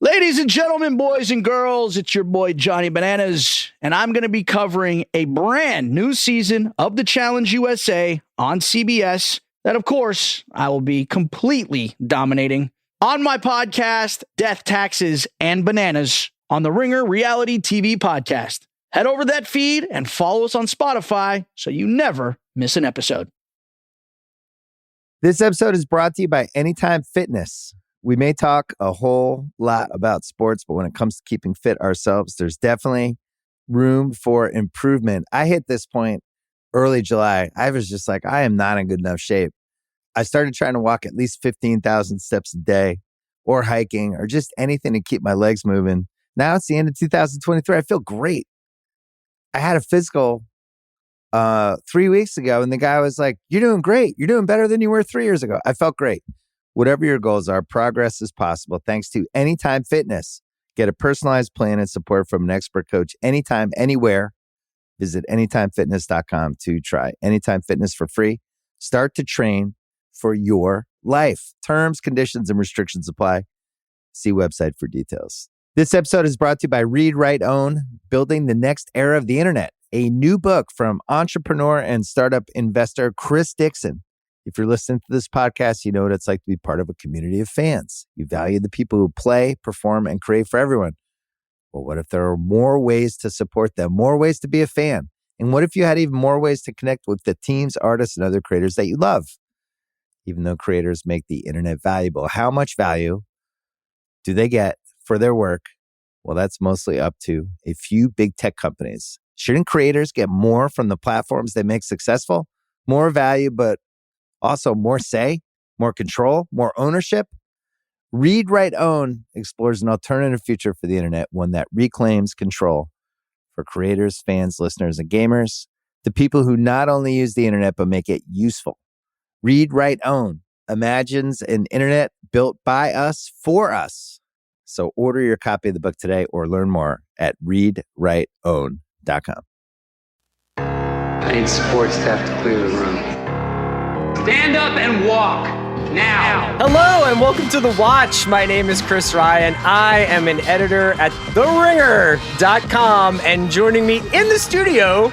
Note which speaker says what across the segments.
Speaker 1: Ladies and gentlemen, boys and girls, it's your boy Johnny Bananas, and I'm going to be covering a brand new season of the Challenge USA on CBS that, of course, I will be completely dominating on my podcast, Death, Taxes, and Bananas on the Ringer Reality TV podcast. Head over that feed and follow us on Spotify so you never miss an episode.
Speaker 2: This episode is brought to you by Anytime Fitness. We may talk a whole lot about sports, but when it comes to keeping fit ourselves, there's definitely room for improvement. I hit this point early July. I was just like, I am not in good enough shape. I started trying to walk at least 15,000 steps a day or hiking or just anything to keep my legs moving. Now it's the end of 2023. I feel great. I had a physical 3 weeks ago and the guy was like, you're doing great. You're doing better than you were 3 years ago. I felt great. Whatever your goals are, progress is possible thanks to Anytime Fitness. Get a personalized plan and support from an expert coach anytime, anywhere. Visit anytimefitness.com to try Anytime Fitness for free. Start to train for your life. Terms, conditions, and restrictions apply. See website for details. This episode is brought to you by Read, Write, Own, Building the Next Era of the Internet, a new book from entrepreneur and startup investor Chris Dixon. If you're listening to this podcast, you know what it's like to be part of a community of fans. You value the people who play, perform, and create for everyone. Well, what if there are more ways to support them, more ways to be a fan? And what if you had even more ways to connect with the teams, artists, and other creators that you love? Even though creators make the internet valuable, how much value do they get for their work? Well, that's mostly up to a few big tech companies. Shouldn't creators get more from the platforms they make successful? More value, but also more say, more control, more ownership? Read, Write, Own explores an alternative future for the internet, one that reclaims control for creators, fans, listeners, and gamers, the people who not only use the internet, but make it useful. Read, Write, Own imagines an internet built by us for us. So order your copy of the book today or learn more at readwriteown.com.
Speaker 3: I need supports to have to clear the room. Stand up and walk now.
Speaker 4: Hello and welcome to The Watch. My name is Chris Ryan. I am an editor at TheRinger.com, and joining me in the studio,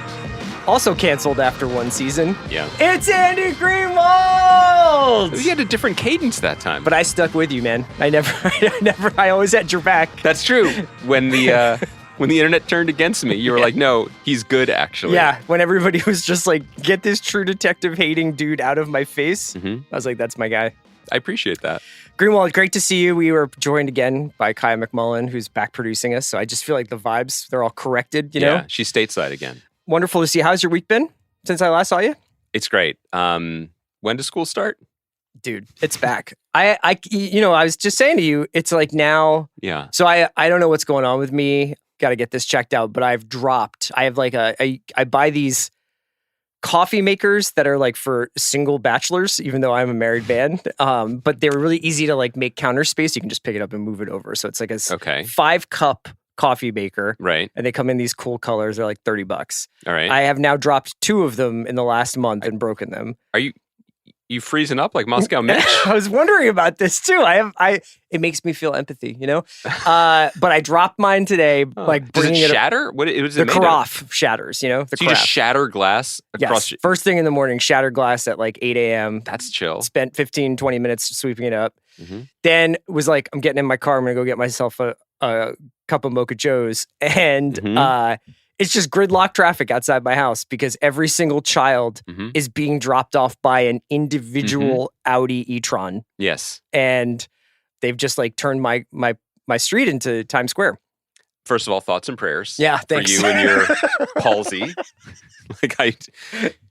Speaker 4: also canceled after one season, it's Andy Greenwald.
Speaker 5: You had a different cadence that time.
Speaker 4: But I stuck with you, man. I always had your back.
Speaker 5: That's true. When the internet turned against me, you were like, no, he's good, actually.
Speaker 4: Yeah, when everybody was just like, get this true detective hating dude out of my face. I was like, that's my guy.
Speaker 5: I appreciate that.
Speaker 4: Greenwald, great to see you. We were joined again by Kaya McMullen, who's back producing us. So I just feel like the vibes, they're all corrected, you know?
Speaker 5: Yeah, she's stateside again.
Speaker 4: Wonderful to see. How's your week been since I last saw you?
Speaker 5: It's great. When does school start?
Speaker 4: Dude, it's back. I was just saying to you, it's like now.
Speaker 5: Yeah.
Speaker 4: So I don't know what's going on with me. Got to get this checked out, but I have like I buy these coffee makers that are like for single bachelors, even though I'm a married man. But they're really easy to like make counter space. You can just pick it up and move it over. So it's like a 5-cup coffee maker.
Speaker 5: Right.
Speaker 4: And they come in these cool colors. They're like $30. All
Speaker 5: right.
Speaker 4: I have now dropped 2 of them in the last month and broken them.
Speaker 5: Are you freezing up like Moscow Mitch?
Speaker 4: I was wondering about this too. It makes me feel empathy, you know? But I dropped mine today, like bringing
Speaker 5: Does it shatter? What it was
Speaker 4: the carafe shatters, you know?
Speaker 5: So you just shatter glass across?
Speaker 4: Yes. First thing in the morning, shatter glass at like 8 a.m.
Speaker 5: That's chill.
Speaker 4: Spent 15, 20 minutes sweeping it up. Then was like, I'm getting in my car. I'm going to go get myself a cup of Mocha Joe's. And it's just gridlock traffic outside my house because every single child is being dropped off by an individual Audi e-tron.
Speaker 5: Yes.
Speaker 4: And they've just like turned my street into Times Square.
Speaker 5: First of all, thoughts and prayers.
Speaker 4: Yeah, thanks.
Speaker 5: For you and your palsy.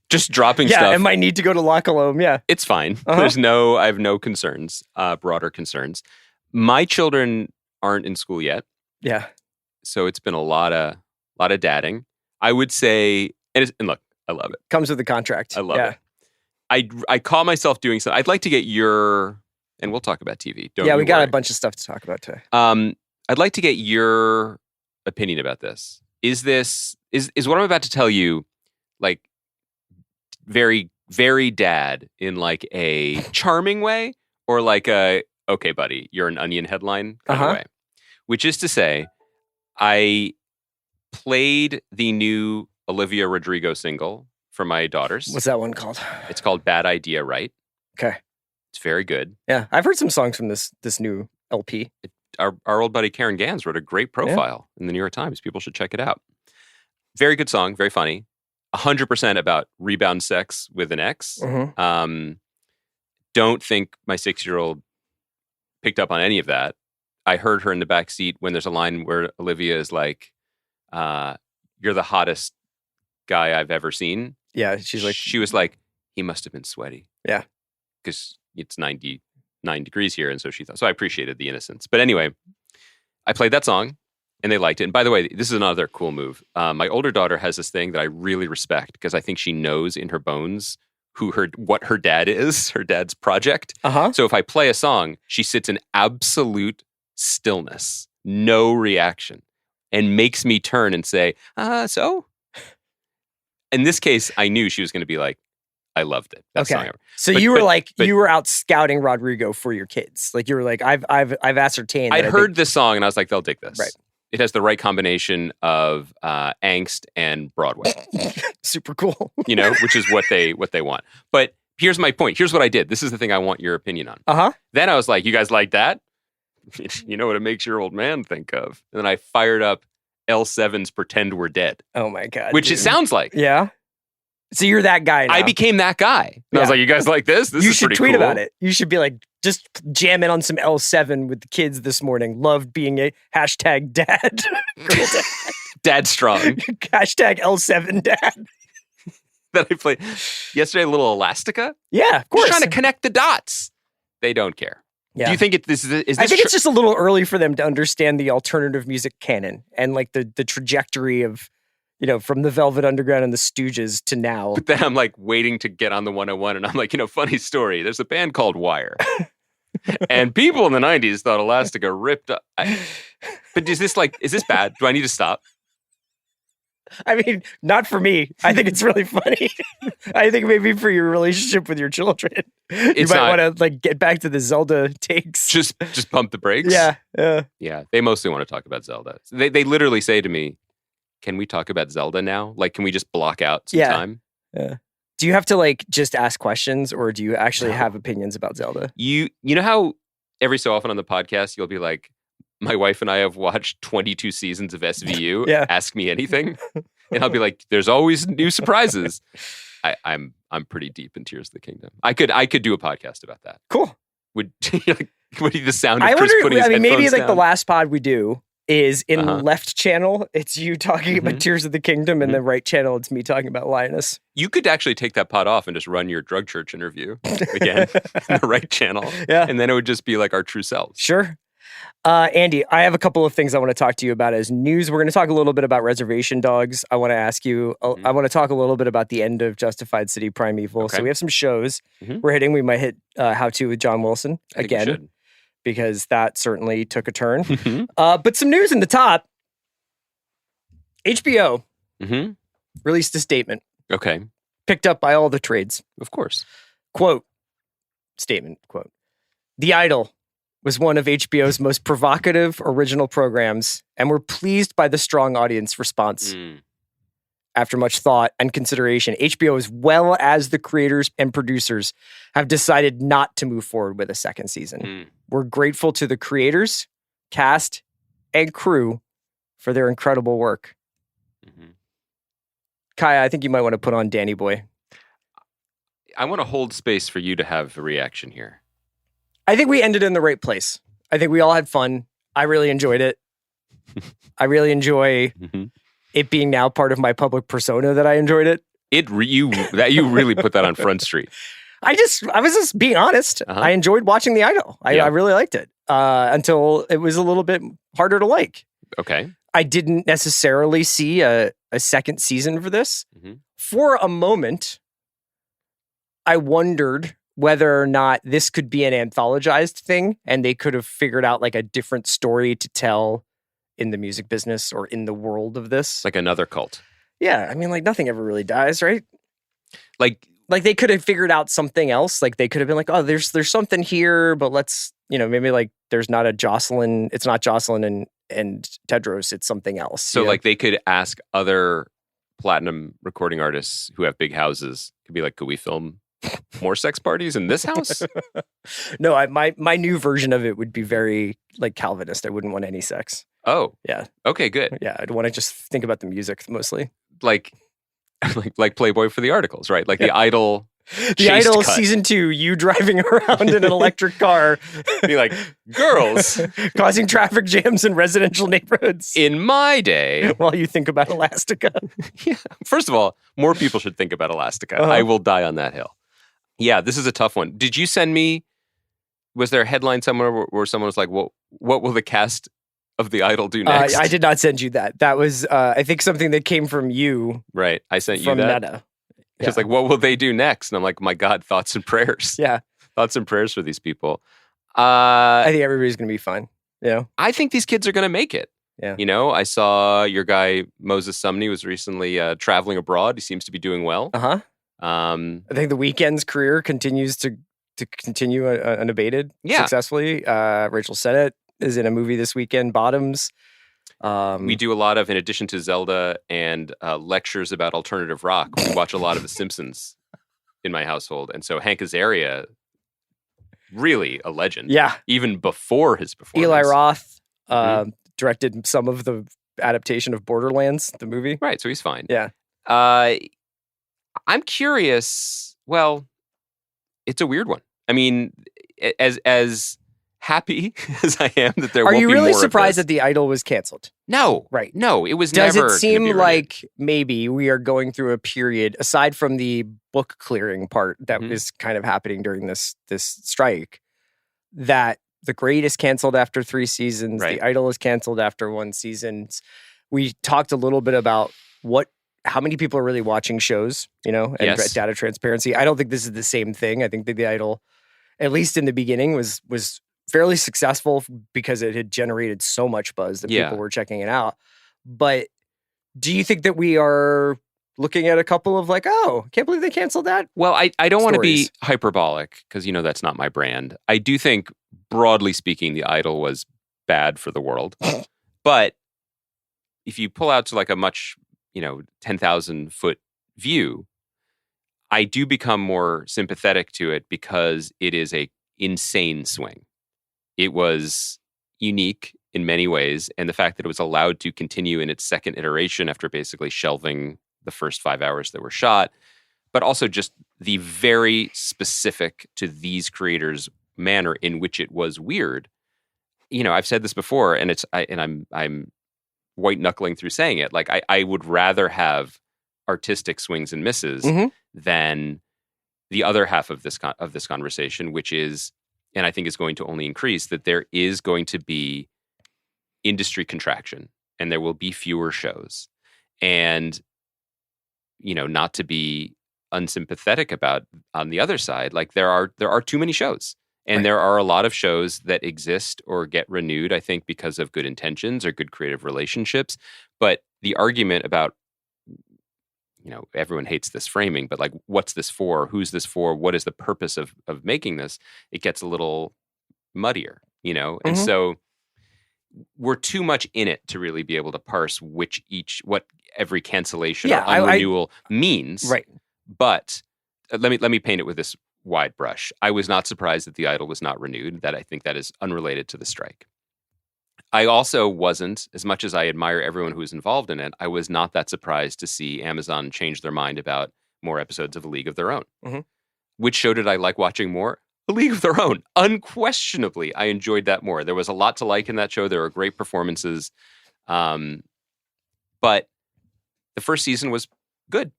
Speaker 5: Just dropping stuff.
Speaker 4: Yeah, and my need to go to La Colombe, yeah.
Speaker 5: It's fine. I have no concerns, broader concerns. My children aren't in school yet.
Speaker 4: Yeah.
Speaker 5: So it's been a lot of dadding. I would say, and look, I love it.
Speaker 4: Comes with the contract.
Speaker 5: I love it. I call myself doing something. I'd like to get your, and we'll talk about TV.
Speaker 4: We got a bunch of stuff to talk about today.
Speaker 5: I'd like to get your opinion about this. Is what I'm about to tell you like very, very dad in like a charming way or like a, okay, buddy, you're an Onion headline kind of way? which is to say, I played the new Olivia Rodrigo single for my daughters.
Speaker 4: What's that one called?
Speaker 5: It's called Bad Idea, Right?
Speaker 4: Okay.
Speaker 5: It's very good.
Speaker 4: Yeah, I've heard some songs from this new LP.
Speaker 5: Our old buddy Karen Gans wrote a great profile in the New York Times. People should check it out. Very good song, very funny. 100% about rebound sex with an ex.
Speaker 4: Mm-hmm.
Speaker 5: Don't think my 6-year-old picked up on any of that. I heard her in the back seat when there's a line where Olivia is like, "You're the hottest guy I've ever seen."
Speaker 4: Yeah, she's like,
Speaker 5: she was like, "He must have been sweaty."
Speaker 4: Yeah,
Speaker 5: because it's 99 degrees here, and so she thought. So I appreciated the innocence. But anyway, I played that song, and they liked it. And by the way, this is another cool move. My older daughter has this thing that I really respect because I think she knows in her bones what her dad is, her dad's project. So if I play a song, she sits in absolute stillness, no reaction, and makes me turn and say, so? In this case, I knew she was going to be like, I loved it. Best song ever.
Speaker 4: So you were you were out scouting Rodrigo for your kids. Like you were like, I've ascertained.
Speaker 5: I'd heard this song and I was like, they'll dig this.
Speaker 4: Right.
Speaker 5: It has the right combination of angst and Broadway.
Speaker 4: Super cool.
Speaker 5: Which is what they want. But here's my point. Here's what I did. This is the thing I want your opinion on. Then I was like, you guys like that? You know what it makes your old man think of? And then I fired up L7's Pretend We're Dead.
Speaker 4: Oh my God.
Speaker 5: Which it sounds like.
Speaker 4: Yeah. So you're that guy now.
Speaker 5: I became that guy. And I was like, you guys like this? This
Speaker 4: you
Speaker 5: is pretty cool.
Speaker 4: You should tweet about it. You should be like, just jamming on some L7 with the kids this morning. Loved being a hashtag dad.
Speaker 5: Dad strong.
Speaker 4: Hashtag L7 dad.
Speaker 5: That I played yesterday, a little Elastica.
Speaker 4: Yeah, of course.
Speaker 5: Just trying to connect the dots. They don't care.
Speaker 4: Yeah.
Speaker 5: Do you think is this
Speaker 4: I think it's just a little early for them to understand the alternative music canon and like the trajectory of, from the Velvet Underground and the Stooges to now.
Speaker 5: But then I'm like waiting to get on the 101 and I'm like, funny story. There's a band called Wire. And people in the 90s thought Elastica ripped up. But is this bad? Do I need to stop?
Speaker 4: I mean, not for me. I think it's really funny. I think maybe for your relationship with your children, you might want to get back to the Zelda takes.
Speaker 5: Just pump the brakes. Yeah. They mostly want to talk about Zelda. They literally say to me, "Can we talk about Zelda now? Can we just block out some time?"
Speaker 4: Yeah. Do you have to just ask questions, or do you actually have opinions about Zelda?
Speaker 5: You know how every so often on the podcast you'll be like, my wife and I have watched 22 seasons of SVU. Ask me anything. And I'll be like, there's always new surprises. I'm pretty deep in Tears of the Kingdom. I could do a podcast about that.
Speaker 4: Cool.
Speaker 5: Would the sound of Chris putting his headphones
Speaker 4: maybe
Speaker 5: down?
Speaker 4: the last pod we do is in left channel, it's you talking about Tears of the Kingdom, and the right channel, it's me talking about Linus.
Speaker 5: You could actually take that pod off and just run your drug church interview again in the right channel.
Speaker 4: Yeah.
Speaker 5: And then it would just be like our true selves.
Speaker 4: Sure. Andy, I have a couple of things I want to talk to you about as news. We're going to talk a little bit about Reservation Dogs. I want to ask you, I want to talk a little bit about the end of Justified City Primeval. Okay. So we have some shows we're hitting. We might hit How To with John Wilson again, because that certainly took a turn. But some news in the top. HBO released a statement.
Speaker 5: Okay.
Speaker 4: Picked up by all the trades.
Speaker 5: Of course.
Speaker 4: Quote, "The Idol was one of HBO's most provocative original programs, and we're pleased by the strong audience response. After much thought and consideration, HBO, as well as the creators and producers, have decided not to move forward with a second season. We're grateful to the creators, cast, and crew for their incredible work." Kaya, I think you might want to put on Danny Boy.
Speaker 5: I want to hold space for you to have a reaction here.
Speaker 4: I think we ended in the right place. I think we all had fun. I really enjoyed it. I really enjoy it being now part of my public persona that I enjoyed it.
Speaker 5: You really put that on Front Street.
Speaker 4: I was just being honest. I enjoyed watching The Idol. I really liked it until it was a little bit harder to like.
Speaker 5: Okay.
Speaker 4: I didn't necessarily see a second season for this. For a moment, I wondered whether or not this could be an anthologized thing and they could have figured out a different story to tell in the music business or in the world of this.
Speaker 5: Like another cult.
Speaker 4: Yeah. I mean, nothing ever really dies, right? Like they could have figured out something else. Like they could have been like, oh, there's something here, but let's, maybe like there's not a Jocelyn. It's not Jocelyn and Tedros. It's something else.
Speaker 5: So like they could ask other platinum recording artists who have big houses, could be like, could we film more sex parties in this house?
Speaker 4: No, my new version of it would be very like Calvinist. I wouldn't want any sex.
Speaker 5: Oh.
Speaker 4: Yeah.
Speaker 5: Okay, good.
Speaker 4: Yeah, I'd want to just think about the music mostly.
Speaker 5: Like Playboy for the articles, right? Like the Idol.
Speaker 4: The Idol
Speaker 5: cut.
Speaker 4: season 2, you driving around in an electric car.
Speaker 5: Be like, girls.
Speaker 4: Causing traffic jams in residential neighborhoods.
Speaker 5: In my day.
Speaker 4: While you think about Elastica.
Speaker 5: Yeah. First of all, more people should think about Elastica. I will die on that hill. Yeah, this is a tough one. Did you send me, was there a headline somewhere where someone was like, what will the cast of the Idol do next?
Speaker 4: I did not send you that. That was, I think, something that came from you.
Speaker 5: Right. I sent you
Speaker 4: from
Speaker 5: that.
Speaker 4: Meta.
Speaker 5: It's like, what will they do next? And I'm like, my God, thoughts and prayers.
Speaker 4: Yeah.
Speaker 5: Thoughts and prayers for these people.
Speaker 4: I think everybody's going to be fine. Yeah.
Speaker 5: I think these kids are going to make it.
Speaker 4: Yeah.
Speaker 5: I saw your guy, Moses Sumney, was recently traveling abroad. He seems to be doing well.
Speaker 4: Uh-huh. I think The Weeknd's career continues to continue unabated successfully. Rachel Sennett is in a movie this weekend, Bottoms.
Speaker 5: We do a lot of, in addition to Zelda and lectures about alternative rock, we watch a lot of The Simpsons in my household. And so Hank Azaria, really a legend.
Speaker 4: Yeah.
Speaker 5: Even before his performance.
Speaker 4: Eli Roth directed some of the adaptation of Borderlands, the movie.
Speaker 5: Right, so he's fine.
Speaker 4: Yeah.
Speaker 5: I'm curious. Well, it's a weird one. I mean, as happy as I am that there won't be more.
Speaker 4: Are you really
Speaker 5: of
Speaker 4: surprised
Speaker 5: this.
Speaker 4: that The Idol was canceled?
Speaker 5: No.
Speaker 4: Right.
Speaker 5: No, it was
Speaker 4: Does
Speaker 5: never.
Speaker 4: it seem
Speaker 5: gonna be
Speaker 4: like maybe we are going through a period, aside from the book clearing part that is kind of happening during this strike, that The Great is canceled after 3 seasons,
Speaker 5: Right.
Speaker 4: The Idol is canceled after 1 season. We talked a little bit about how many people are really watching shows, and
Speaker 5: Yes.
Speaker 4: data transparency. I don't think this is the same thing. I think that The Idol, at least in the beginning, was fairly successful because it had generated so much buzz that people were checking it out. But do you think that we are looking at a couple of like, oh, can't believe they canceled that?
Speaker 5: Well, I don't want to be
Speaker 4: Stories.
Speaker 5: hyperbolic because, that's not my brand. I do think, broadly speaking, The Idol was bad for the world. But if you pull out to like a much, 10,000 foot view, I do become more sympathetic to it because it is a insane swing. It was unique in many ways, and the fact that it was allowed to continue in its second iteration after basically shelving the first 5 hours that were shot, but also just the very specific to these creators manner in which it was weird. I've said this before, and I'm white knuckling through saying it. Like I would rather have artistic swings and misses than the other half of this conversation, which is, and I think is going to only increase, that there is going to be industry contraction and there will be fewer shows. And, not to be unsympathetic about on the other side, like there are too many shows. And
Speaker 4: Right.
Speaker 5: there are a lot of shows that exist or get renewed, I think, because of good intentions or good creative relationships. But the argument about, everyone hates this framing, but like, what's this for? Who's this for? What is the purpose of making this? It gets a little muddier, And so we're too much in it to really be able to parse what every cancellation or renewal means.
Speaker 4: Right.
Speaker 5: But let me paint it with this wide brush. I was not surprised that The Idol was not renewed. That I think that is unrelated to the strike. I also wasn't, as much as I admire everyone who was involved in it, I was not that surprised to see Amazon change their mind about more episodes of A League of Their Own. Which show did I like watching more? A League of Their Own. Unquestionably, I enjoyed that more. There was a lot to like in that show. There were great performances. But the first season was good.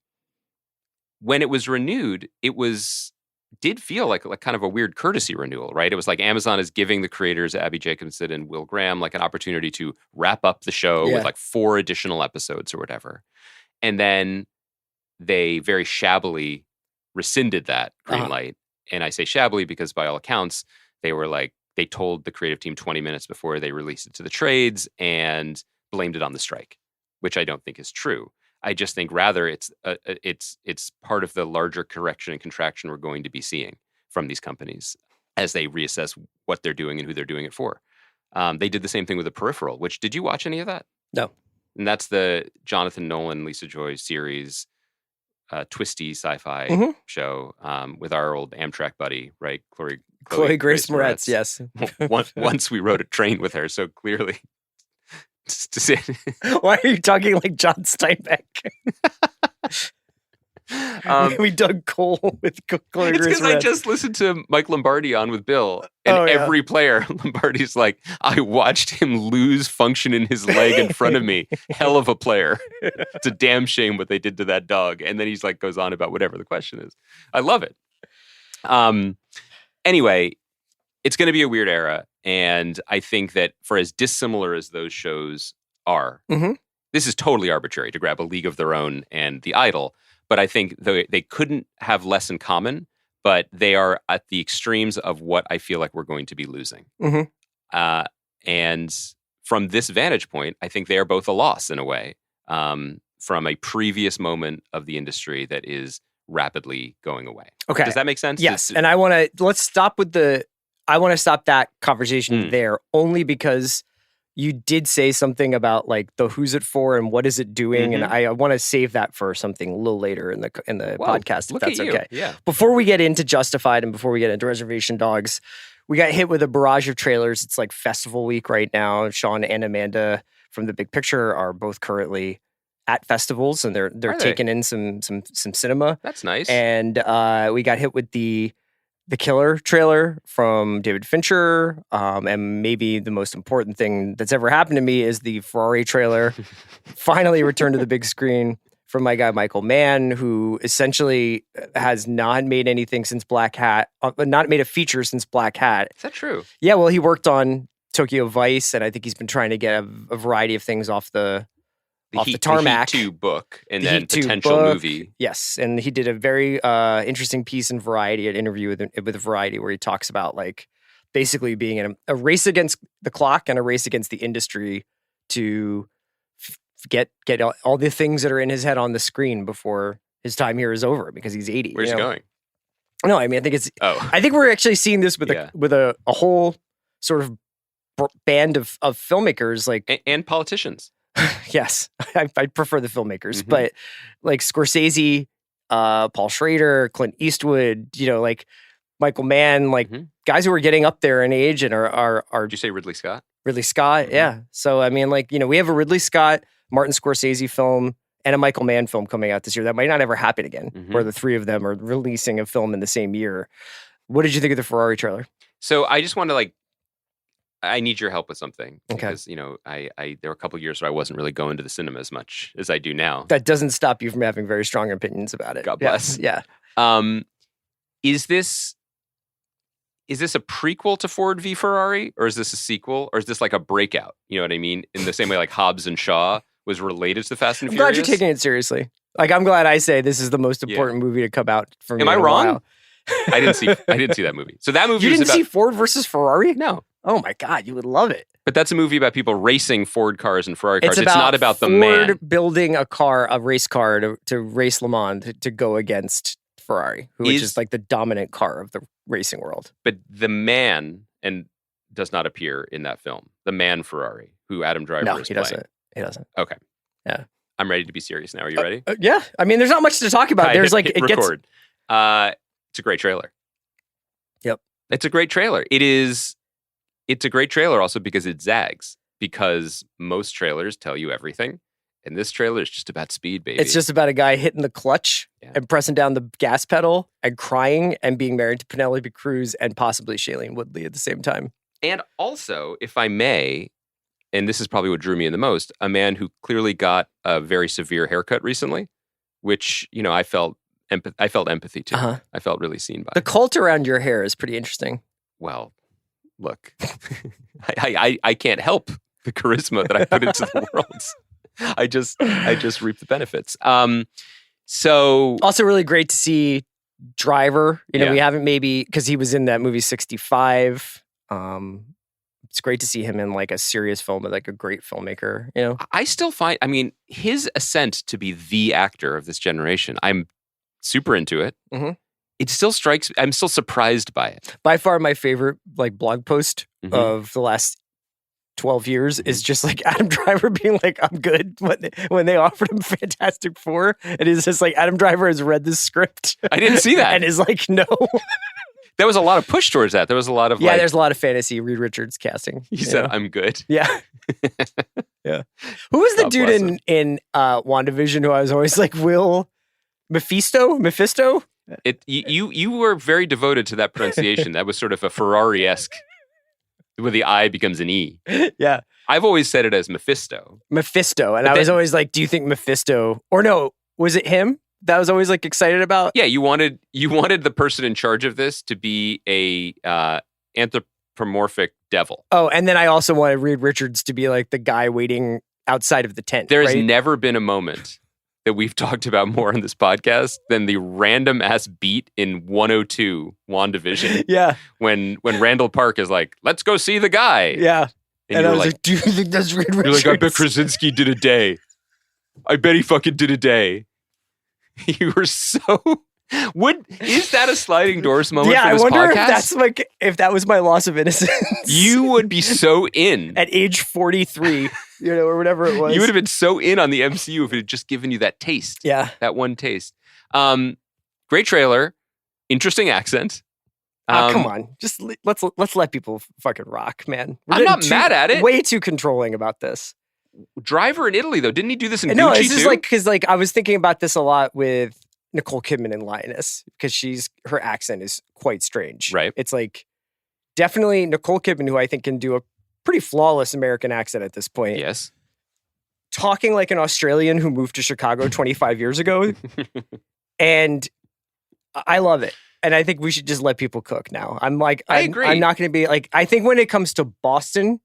Speaker 5: When it was renewed, it did feel like kind of a weird courtesy renewal, right? It was like Amazon is giving the creators, Abby Jacobson and Will Graham, like an opportunity to wrap up the show with like 4 additional episodes or whatever. And then they very shabbily rescinded that green light. And I say shabbily because by all accounts, they told the creative team 20 minutes before they released it to the trades and blamed it on the strike, which I don't think is true. I just think rather it's part of the larger correction and contraction we're going to be seeing from these companies as they reassess what they're doing and who they're doing it for. They did the same thing with The Peripheral, which, did you watch any of that?
Speaker 4: No.
Speaker 5: And that's the Jonathan Nolan, Lisa Joy series, twisty sci-fi show with our old Amtrak buddy, right? Chloe Grace Moretz.
Speaker 4: Yes.
Speaker 5: Once we rode a train with her, so clearly.
Speaker 4: Why are you talking like John Steinbeck? We dug coal with Chloe
Speaker 5: It's
Speaker 4: Grace
Speaker 5: because I
Speaker 4: Moretz.
Speaker 5: just listened to Mike Lombardi on with Bill, and every player, Lombardi's like, I watched him lose function in his leg in front of me. Hell of a player. It's a damn shame what they did to that dog. And then he's like, goes on about whatever the question is. I love it. Anyway, it's going to be a weird era. And I think that for as dissimilar as those shows are, this is totally arbitrary to grab A League of Their Own and The Idol. But I think they couldn't have less in common, but they are at the extremes of what I feel like we're going to be losing. And from this vantage point, I think they are both a loss in a way from a previous moment of the industry that is rapidly going away.
Speaker 4: Okay.
Speaker 5: Does that make sense?
Speaker 4: Yes. And I want to, I want to stop that conversation there only because you did say something about like the who's it for and what is it doing, and I want to save that for something a little later in the podcast, if that's okay.
Speaker 5: Yeah.
Speaker 4: Before we get into Justified and before we get into Reservation Dogs, we got hit with a barrage of trailers. It's like festival week right now. Sean and Amanda from The Big Picture are both currently at festivals, and they're taking in some cinema.
Speaker 5: That's nice.
Speaker 4: And we got hit with the Killer trailer from David Fincher, and maybe the most important thing that's ever happened to me is the Ferrari trailer finally returned to the big screen from my guy Michael Mann, who essentially has not made anything since Black Hat, not made a feature since Black Hat.
Speaker 5: Is that true?
Speaker 4: Yeah, well, he worked on Tokyo Vice, and I think he's been trying to get a variety of things off the tarmac.
Speaker 5: The Heat 2 book and
Speaker 4: The
Speaker 5: then
Speaker 4: Heat 2
Speaker 5: potential
Speaker 4: book.
Speaker 5: movie.
Speaker 4: Yes, and he did a very interesting piece in Variety, an interview with Variety, where he talks about like basically being in a race against the clock and a race against the industry to get all the things that are in his head on the screen before his time here is over, because he's 80.
Speaker 5: Where's he going?
Speaker 4: No, I mean, I think it's.
Speaker 5: Oh,
Speaker 4: I think we're actually seeing this with a whole sort of band of filmmakers, like
Speaker 5: and politicians.
Speaker 4: Yes, I prefer the filmmakers, but like Scorsese, Paul Schrader, Clint Eastwood, like Michael Mann, like guys who are getting up there in age and are.
Speaker 5: Did you say Ridley Scott?
Speaker 4: Ridley Scott, yeah. So I mean, like we have a Ridley Scott, Martin Scorsese film, and a Michael Mann film coming out this year. That might not ever happen again, where the three of them are releasing a film in the same year. What did you think of the Ferrari trailer?
Speaker 5: So I just want to I need your help with something.
Speaker 4: Okay.
Speaker 5: Because, I there were a couple of years where I wasn't really going to the cinema as much as I do now.
Speaker 4: That doesn't stop you from having very strong opinions about it.
Speaker 5: God bless.
Speaker 4: Yeah.
Speaker 5: Is this a prequel to Ford v Ferrari, or is this a sequel, or is this like a breakout? You know what I mean? In the same way like Hobbs and Shaw was related to the Fast and
Speaker 4: I'm
Speaker 5: Furious.
Speaker 4: glad you're taking it seriously. Like, I'm glad I say this is the most important movie to come out for me.
Speaker 5: Am I
Speaker 4: in a
Speaker 5: wrong?
Speaker 4: while.
Speaker 5: I didn't see that movie. So that movie
Speaker 4: You
Speaker 5: was
Speaker 4: didn't
Speaker 5: about
Speaker 4: see Ford versus Ferrari?
Speaker 5: No.
Speaker 4: Oh my God, you would love it.
Speaker 5: But that's a movie about people racing Ford cars and Ferrari cars.
Speaker 4: It's
Speaker 5: not about the
Speaker 4: Ford
Speaker 5: man.
Speaker 4: building a race car to race Le Mans to go against Ferrari, which is like the dominant car of the racing world.
Speaker 5: But the man does not appear in that film. The man Ferrari, who Adam Driver is
Speaker 4: he
Speaker 5: playing.
Speaker 4: doesn't. He doesn't.
Speaker 5: Okay.
Speaker 4: Yeah.
Speaker 5: I'm ready to be serious now. Are you ready?
Speaker 4: Yeah. I mean, there's not much to talk about. There's
Speaker 5: hit record. It's a great trailer.
Speaker 4: Yep.
Speaker 5: It's a great trailer. It's a great trailer also because it zags. Because most trailers tell you everything. And this trailer is just about speed, baby.
Speaker 4: It's just about a guy hitting the clutch and pressing down the gas pedal and crying and being married to Penelope Cruz and possibly Shailene Woodley at the same time.
Speaker 5: And also, if I may, and this is probably what drew me in the most, a man who clearly got a very severe haircut recently, which, I felt empathy to.
Speaker 4: Uh-huh.
Speaker 5: I felt really seen by.
Speaker 4: The cult around your hair is pretty interesting.
Speaker 5: Well, look, I can't help the charisma that I put into the world. I just reap the benefits. So
Speaker 4: also really great to see Driver. We haven't maybe because he was in that movie 65. it's great to see him in like a serious film with like a great filmmaker, you know?
Speaker 5: I still find, I mean, his ascent to be the actor of this generation, I'm super into it.
Speaker 4: Mhm.
Speaker 5: It still strikes, I'm still surprised by it.
Speaker 4: By far my favorite like blog post
Speaker 5: Mhm.
Speaker 4: of the last 12 years is just like Adam Driver being like, I'm good when they offered him Fantastic Four. And it's just like, Adam Driver has read this script.
Speaker 5: I didn't see that.
Speaker 4: And is like, no.
Speaker 5: There was a lot of push towards that. There was a lot of
Speaker 4: Yeah,
Speaker 5: like,
Speaker 4: there's a lot of fantasy Reed Richards casting.
Speaker 5: he
Speaker 4: you
Speaker 5: said,
Speaker 4: know?
Speaker 5: I'm good.
Speaker 4: Yeah. Yeah. Who was the
Speaker 5: God
Speaker 4: dude
Speaker 5: bless
Speaker 4: in WandaVision who I was always like, Mephisto?
Speaker 5: You were very devoted to that pronunciation. That was sort of a Ferrari-esque, where the I becomes an E.
Speaker 4: Yeah.
Speaker 5: I've always said it as Mephisto.
Speaker 4: Mephisto. And
Speaker 5: But
Speaker 4: I was
Speaker 5: then-
Speaker 4: always like, do you think Mephisto, or no, was it him that I was always like excited about?
Speaker 5: Yeah, you wanted the person in charge of this to be a anthropomorphic devil.
Speaker 4: Oh, and then I also wanted Reed Richards to be like the guy waiting outside of the tent.
Speaker 5: There has
Speaker 4: right?
Speaker 5: never been a moment that we've talked about more on this podcast than the random ass beat in 102 WandaVision
Speaker 4: Yeah.
Speaker 5: when Randall Park is like, "Let's go see the guy."
Speaker 4: Yeah.
Speaker 5: And
Speaker 4: I
Speaker 5: you're
Speaker 4: was
Speaker 5: like,
Speaker 4: like, do you think that's Reed
Speaker 5: you're
Speaker 4: Richards?
Speaker 5: like, I bet Krasinski did a day. I bet he fucking did a day. You were so. Is that a sliding doors moment
Speaker 4: Yeah,
Speaker 5: for
Speaker 4: I
Speaker 5: this
Speaker 4: wonder
Speaker 5: podcast?
Speaker 4: if that's like if that was my loss of innocence.
Speaker 5: You would be so in.
Speaker 4: at age 43, or whatever it was.
Speaker 5: You would have been so in on the MCU if it had just given you that taste.
Speaker 4: Yeah.
Speaker 5: That one taste. Great trailer. Interesting accent.
Speaker 4: Come on, just let's let people fucking rock, man. We're
Speaker 5: I'm
Speaker 4: getting
Speaker 5: not mad at it.
Speaker 4: Way too controlling about this.
Speaker 5: Driver in Italy, though. Didn't he do this in
Speaker 4: No,
Speaker 5: Gucci
Speaker 4: it's just
Speaker 5: too?
Speaker 4: like because like I was thinking about this a lot with Nicole Kidman in Lioness because her accent is quite strange.
Speaker 5: Right.
Speaker 4: It's like definitely Nicole Kidman, who I think can do a pretty flawless American accent at this point.
Speaker 5: Yes.
Speaker 4: Talking like an Australian who moved to Chicago 25 years ago. And I love it. And I think we should just let people cook now. I agree. I'm not going to be like, I think when it comes to Boston,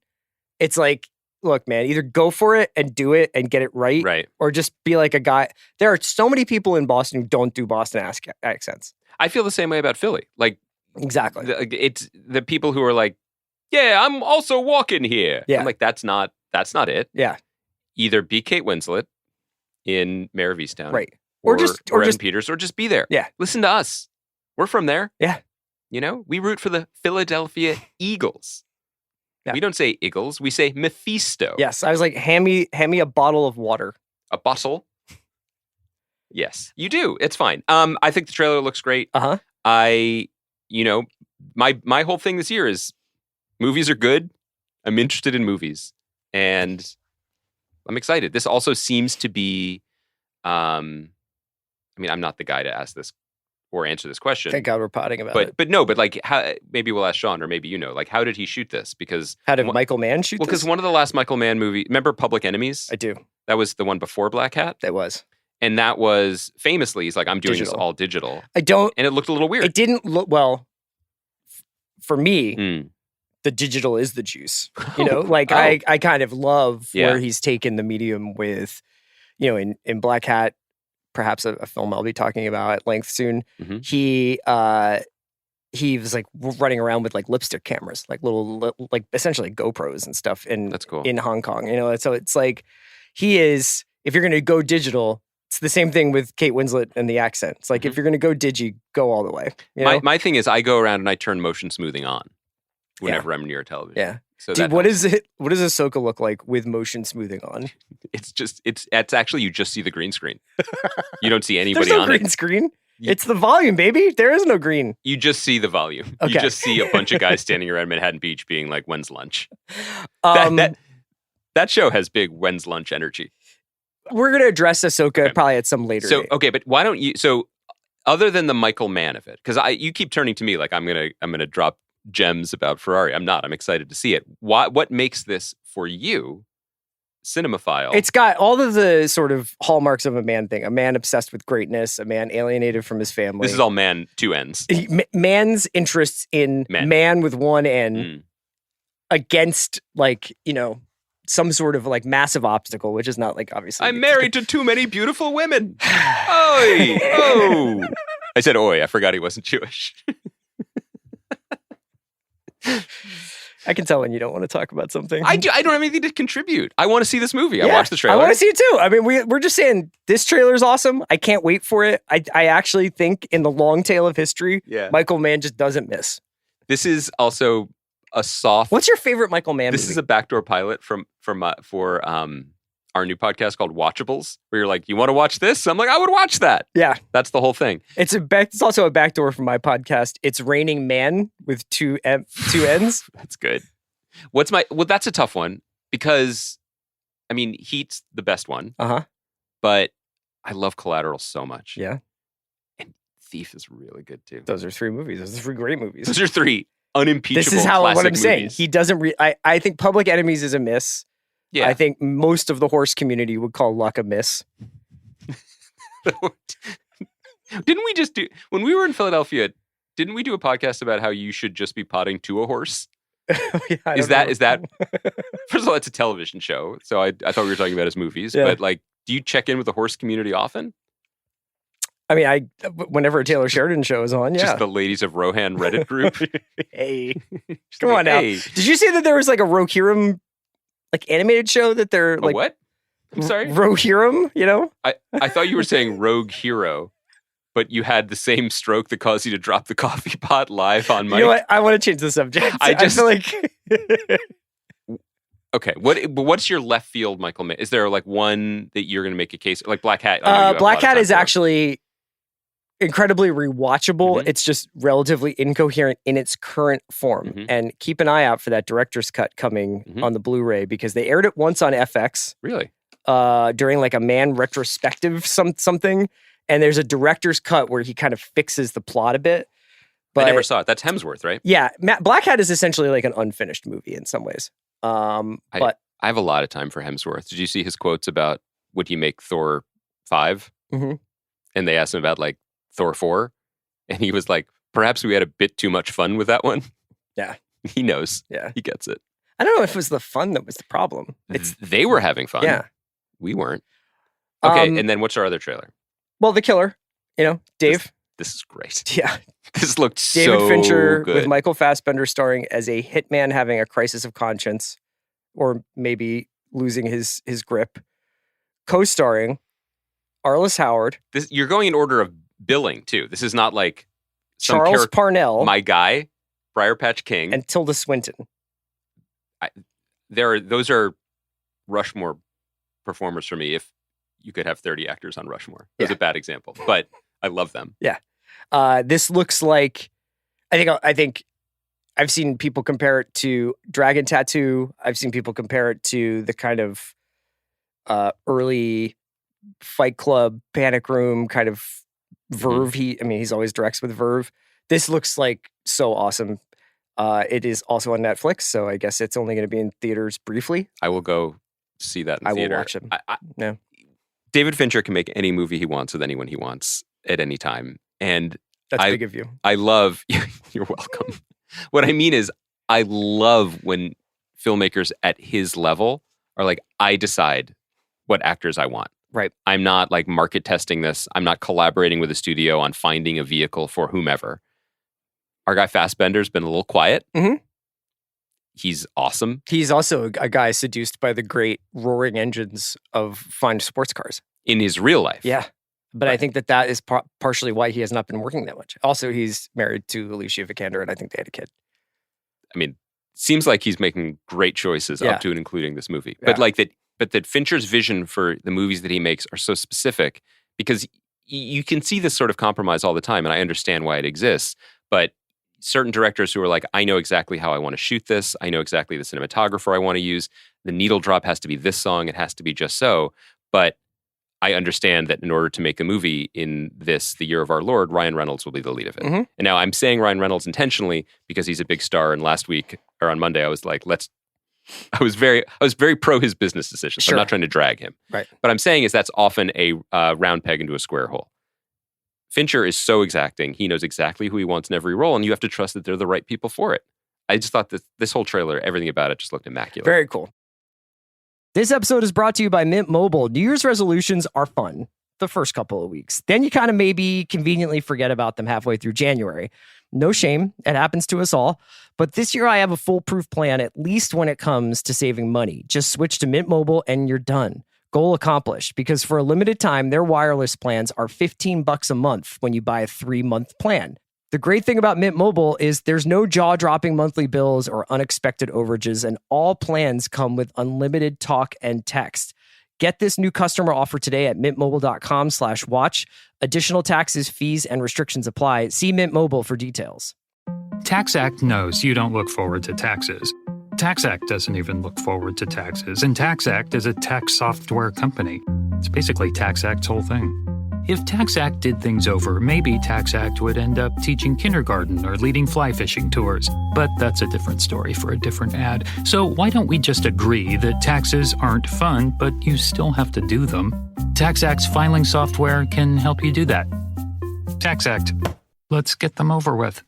Speaker 4: it's like, look, man, either go for it and do it and get it right.
Speaker 5: Right.
Speaker 4: Or just be like a guy. There are so many people in Boston who don't do Boston accents.
Speaker 5: I feel the same way about Philly. Like,
Speaker 4: Exactly.
Speaker 5: it's the people who are like, yeah, I'm also walking here.
Speaker 4: Yeah.
Speaker 5: I'm like, that's not it.
Speaker 4: Yeah.
Speaker 5: Either be Kate Winslet in Mayor of Easttown.
Speaker 4: Right.
Speaker 5: Or
Speaker 4: Or just
Speaker 5: Evan Peters, or just be there.
Speaker 4: Yeah.
Speaker 5: Listen to us. We're from there.
Speaker 4: Yeah.
Speaker 5: You know, we root for the Philadelphia Eagles.
Speaker 4: Yeah.
Speaker 5: We don't say Eagles. We say Mephisto.
Speaker 4: Yes. I was like, hand me a bottle of water.
Speaker 5: A bottle. Yes, you do. It's fine. I think the trailer looks great.
Speaker 4: Uh-huh.
Speaker 5: My whole thing this year is movies are good. I'm interested in movies. And I'm excited. This also seems to be, I'm not the guy to ask this or answer this question.
Speaker 4: Thank God we're potting about it.
Speaker 5: But like, how, maybe we'll ask Sean, or maybe like, how did he shoot this? Because
Speaker 4: How did Michael Mann shoot
Speaker 5: well,
Speaker 4: this?
Speaker 5: because one of the last Michael Mann movie, remember Public Enemies?
Speaker 4: I do.
Speaker 5: That was the one before Black Hat,
Speaker 4: That was.
Speaker 5: and that was famously, he's like, I'm doing this
Speaker 4: Digital.
Speaker 5: all digital,
Speaker 4: I don't.
Speaker 5: and it looked a little weird.
Speaker 4: It didn't look well. For me,
Speaker 5: Mm.
Speaker 4: the digital is the juice. Like I kind of love
Speaker 5: Yeah.
Speaker 4: where he's taken the medium with, in Black Hat, perhaps a film I'll be talking about at length soon.
Speaker 5: Mhm.
Speaker 4: He was like running around with like lipstick cameras, like little like essentially GoPros and stuff
Speaker 5: That's cool.
Speaker 4: in Hong Kong. So it's like he is. If you're going to go digital, it's the same thing with Kate Winslet and the accent. It's like if you're going to go digi, go all the way. You know?
Speaker 5: My thing is, I go around and I turn motion smoothing on whenever I'm near a television.
Speaker 4: Yeah.
Speaker 5: So
Speaker 4: Dude,
Speaker 5: that
Speaker 4: what
Speaker 5: helps.
Speaker 4: is it? What does Ahsoka look like with motion smoothing on?
Speaker 5: It's actually, you just see the green screen. You don't see anybody
Speaker 4: There's no
Speaker 5: on
Speaker 4: green
Speaker 5: it.
Speaker 4: screen. It's the volume, baby. There is no green.
Speaker 5: You just see the volume.
Speaker 4: Okay.
Speaker 5: You just see a bunch of guys standing around Manhattan Beach being like, when's lunch?
Speaker 4: Um,
Speaker 5: That show has big when's lunch energy.
Speaker 4: we're gonna address Ahsoka
Speaker 5: Okay.
Speaker 4: probably at some later
Speaker 5: So,
Speaker 4: date.
Speaker 5: okay, but why don't you, so other than the Michael Mann of it, because you keep turning to me like I'm gonna drop gems about Ferrari. I'm not. I'm excited to see it. What makes this for you, cinemaphile?
Speaker 4: It's got all of the sort of hallmarks of a man thing. A man obsessed with greatness. A man alienated from his family.
Speaker 5: This is all man, two ends.
Speaker 4: Man's interests in
Speaker 5: Men.
Speaker 4: man with one N
Speaker 5: Mm.
Speaker 4: against some sort of like massive obstacle, which is not like obviously.
Speaker 5: I'm married to too many beautiful women. Oi! Oh! I said oi. I forgot he wasn't Jewish.
Speaker 4: I can tell when you don't want to talk about something.
Speaker 5: I don't have anything to contribute. I want to see this movie. I watched the trailer.
Speaker 4: I want to see it too. I mean, we're just saying this trailer is awesome. I can't wait for it. I actually think in the long tail of history, Michael Mann just doesn't miss.
Speaker 5: This is also a soft.
Speaker 4: What's your favorite Michael Mann
Speaker 5: This
Speaker 4: movie?
Speaker 5: is a backdoor pilot for our new podcast called Watchables, where you're like, you want to watch this? I'm like, I would watch that.
Speaker 4: Yeah.
Speaker 5: That's the whole thing.
Speaker 4: It's also a backdoor from my podcast. It's Raining Man with two N's.
Speaker 5: That's good. That's a tough one because, I mean, Heat's the best one. But I love Collateral so much.
Speaker 4: Yeah.
Speaker 5: And Thief is really good too.
Speaker 4: Those are 3 movies. Those are 3 great movies.
Speaker 5: Those are 3 unimpeachable
Speaker 4: This is what I'm saying.
Speaker 5: movies.
Speaker 4: He doesn't I think Public Enemies is a miss.
Speaker 5: Yeah.
Speaker 4: I think most of the horse community would call Luck a miss.
Speaker 5: Didn't we just when we were in Philadelphia, didn't we do a podcast about how you should just be potting to a horse? Is that first of all, it's a television show, so I thought we were talking about his movies, but like, do you check in with the horse community often?
Speaker 4: I mean, whenever a Taylor Sheridan show is on,
Speaker 5: Just the Ladies of Rohan Reddit group.
Speaker 4: Hey, come on now. Did you say that there was like a Rohirrim animated show that they're like
Speaker 5: what? I'm sorry,
Speaker 4: Rohirrim? You know,
Speaker 5: I thought you were saying Rogue Hero, but you had the same stroke that caused you to drop the coffee pot live on mic.
Speaker 4: You know what? I want to change the subject. I feel like.
Speaker 5: Okay, what's your left field, Michael Mann? Is there like one that you're going to make a case like Black Hat?
Speaker 4: Black Hat is actually incredibly rewatchable. It's just relatively incoherent in its current form. And keep an eye out for that director's cut coming on the Blu-ray because they aired it once on FX.
Speaker 5: Really?
Speaker 4: During like a Mann retrospective something. And there's a director's cut where he kind of fixes the plot a bit. But
Speaker 5: I never saw it. That's Hemsworth, right?
Speaker 4: Yeah. Black Hat is essentially like an unfinished movie in some ways. But
Speaker 5: I have a lot of time for Hemsworth. Did you see his quotes about would he make Thor 5? And they asked him about like Thor 4. And he was like, perhaps we had a bit too much fun with that one.
Speaker 4: Yeah.
Speaker 5: He knows.
Speaker 4: Yeah.
Speaker 5: He gets it.
Speaker 4: I don't know if it was the fun that was the problem.
Speaker 5: They were having fun.
Speaker 4: Yeah.
Speaker 5: We weren't. Okay. And then what's our other trailer?
Speaker 4: Well, The Killer, Dave.
Speaker 5: This is great.
Speaker 4: Yeah.
Speaker 5: This looked
Speaker 4: David
Speaker 5: so
Speaker 4: Fincher
Speaker 5: good.
Speaker 4: with Michael Fassbender starring as a hitman having a crisis of conscience or maybe losing his grip. Co-starring Arliss Howard.
Speaker 5: You're going in order of billing, too. This is not like
Speaker 4: Charles Parnell.
Speaker 5: My Guy, Briar Patch King.
Speaker 4: And Tilda Swinton.
Speaker 5: Those are Rushmore performers for me. If you could have 30 actors on Rushmore. It was a bad example, but I love them.
Speaker 4: Yeah. This looks like, I think I've seen people compare it to Dragon Tattoo. I've seen people compare it to the kind of early Fight Club, Panic Room kind of verve. He's always directs with verve. This looks like so awesome. It is also on Netflix, so I guess it's only going to be in theaters briefly.
Speaker 5: I will go see that in theater.
Speaker 4: I will watch it. No.
Speaker 5: David Fincher can make any movie he wants with anyone he wants at any time. And
Speaker 4: that's big of you.
Speaker 5: I love, you're welcome. What I mean is, I love when filmmakers at his level are like, I decide what actors I want.
Speaker 4: Right.
Speaker 5: I'm not like market testing this. I'm not collaborating with a studio on finding a vehicle for whomever. Our guy Fassbender's been a little quiet. He's awesome.
Speaker 4: He's also a guy seduced by the great roaring engines of fine sports cars.
Speaker 5: In his real life.
Speaker 4: Yeah. But I think that is partially why he has not been working that much. Also, he's married to Alicia Vikander, and I think they had a kid.
Speaker 5: I mean, seems like he's making great choices up to and including this movie.
Speaker 4: Yeah.
Speaker 5: But that Fincher's vision for the movies that he makes are so specific because you can see this sort of compromise all the time, and I understand why it exists. But certain directors who are like, I know exactly how I want to shoot this. I know exactly the cinematographer I want to use. The needle drop has to be this song. It has to be just so. But I understand that in order to make a movie in this, the year of our Lord, Ryan Reynolds will be the lead of it. And now I'm saying Ryan Reynolds intentionally because he's a big star. And last week or on Monday, I was like, I was very pro his business decisions.
Speaker 4: Sure.
Speaker 5: I'm not trying to drag him.
Speaker 4: Right.
Speaker 5: But I'm saying is that's often a round peg into a square hole. Fincher is so exacting. He knows exactly who he wants in every role, and you have to trust that they're the right people for it. I just thought that this whole trailer, everything about it just looked immaculate.
Speaker 4: Very cool. This episode is brought to you by Mint Mobile. New Year's resolutions are fun the first couple of weeks. Then you kind of maybe conveniently forget about them halfway through January. No shame. It happens to us all. But this year I have a foolproof plan, at least when it comes to saving money. Just switch to Mint Mobile and you're done. Goal accomplished, because for a limited time, their wireless plans are $15 a month when you buy a 3-month plan. The great thing about Mint Mobile is there's no jaw-dropping monthly bills or unexpected overages, and all plans come with unlimited talk and text. Get this new customer offer today at mintmobile.com/watch. Additional taxes, fees, and restrictions apply. See Mint Mobile for details.
Speaker 6: TaxAct knows you don't look forward to taxes. TaxAct doesn't even look forward to taxes, and TaxAct is a tax software company. It's basically TaxAct's whole thing. If TaxAct did things over, maybe TaxAct would end up teaching kindergarten or leading fly fishing tours. But that's a different story for a different ad. So why don't we just agree that taxes aren't fun, but you still have to do them? TaxAct's filing software can help you do that. TaxAct. Let's get them over with.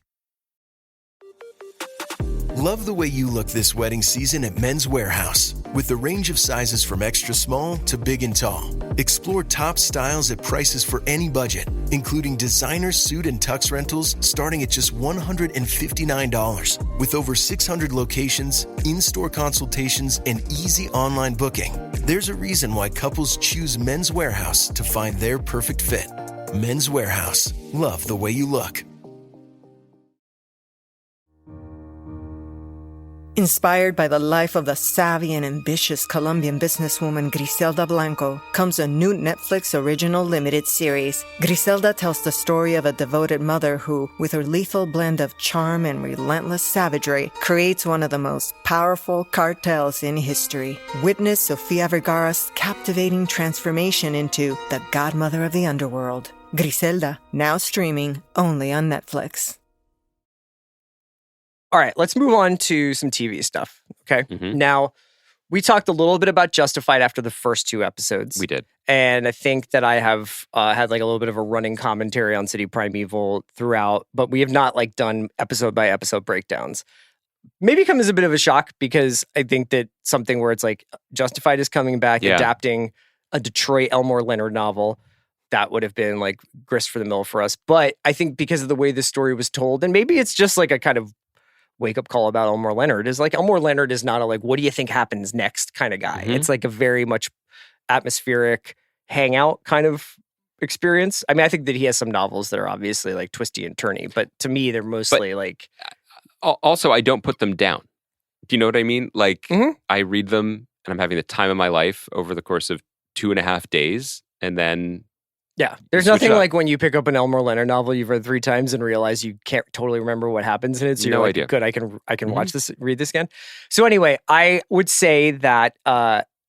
Speaker 7: Love the way you look this wedding season at Men's Warehouse. With the range of sizes from extra small to big and tall. Explore top styles at prices for any budget, including designer suit and tux rentals starting at just $159. With over 600 locations, in-store consultations, and easy online booking, there's a reason why couples choose Men's Warehouse to find their perfect fit. Men's Warehouse. Love the way you look.
Speaker 8: Inspired by the life of the savvy and ambitious Colombian businesswoman Griselda Blanco comes a new Netflix original limited series. Griselda tells the story of a devoted mother who, with her lethal blend of charm and relentless savagery, creates one of the most powerful cartels in history. Witness Sofia Vergara's captivating transformation into the godmother of the underworld. Griselda, now streaming only on Netflix.
Speaker 4: All right, let's move on to some TV stuff, okay? Now, we talked a little bit about Justified after the first 2 episodes.
Speaker 5: We did.
Speaker 4: And I think that I have had like a little bit of a running commentary on City Primeval throughout, but we have not like done episode by episode breakdowns. Maybe come as a bit of a shock, because I think that something where it's like Justified is coming back, adapting a Detroit Elmore Leonard novel, that would have been like grist for the mill for us. But I think because of the way the story was told, and maybe it's just like a kind of wake-up call about Elmore Leonard, is like Elmore Leonard is not a like, what do you think happens next kind of guy. It's like a very much atmospheric hangout kind of experience. I mean, I think that he has some novels that are obviously like twisty and turny, but to me, they're mostly like...
Speaker 5: Also, I don't put them down. Do you know what I mean? Like, I read them and I'm having the time of my life over the course of 2.5 days, and then...
Speaker 4: Yeah, there's nothing like when you pick up an Elmore Leonard novel you've read 3 times and realize you can't totally remember what happens in it. So you're like, good, I can watch this, read this again. So anyway, I would say that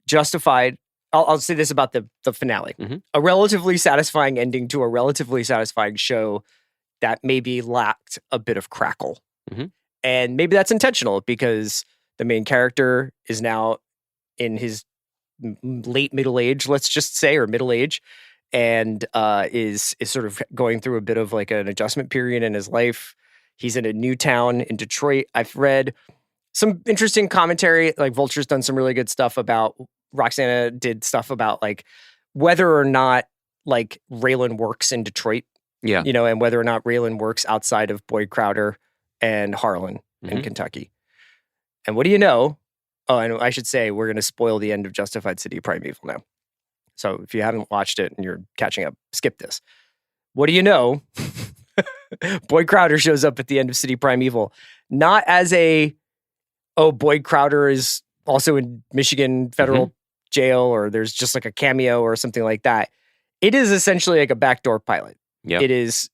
Speaker 4: Justified, I'll say this about the finale. A relatively satisfying ending to a relatively satisfying show that maybe lacked a bit of crackle. And maybe that's intentional, because the main character is now in his late middle age, let's just say, or middle age, and is sort of going through a bit of like an adjustment period in his life. He's in a new town in Detroit. I've read some interesting commentary, like Vulture's done some really good stuff about, Roxana did stuff about like whether or not like Raylan works in Detroit, you know, and whether or not Raylan works outside of Boyd Crowder and Harlan in Kentucky. And what do you know? Oh, and I should say, we're going to spoil the end of Justified City Primeval now. So if you haven't watched it and you're catching up, skip this. What do you know? Boyd Crowder shows up at the end of City Primeval, not as Boyd Crowder is also in Michigan federal jail, or there's just like a cameo or something like that. It is essentially like a backdoor pilot. It is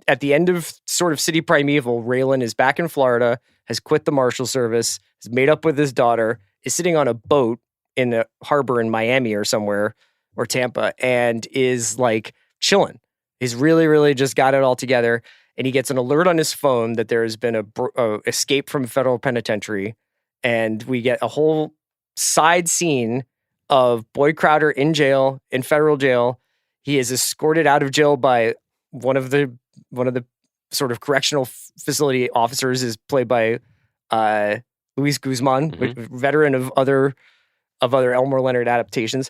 Speaker 4: at the end of sort of City Primeval, Raylan is back in Florida, has quit the Marshal Service, has made up with his daughter, is sitting on a boat in a harbor in Miami or somewhere, or Tampa, and is like chilling. He's really, really just got it all together. And he gets an alert on his phone that there has been a escape from federal penitentiary. And we get a whole side scene of Boyd Crowder in jail, in federal jail. He is escorted out of jail by one of the sort of correctional facility officers, is played by Luis Guzman, veteran of other Elmore Leonard adaptations,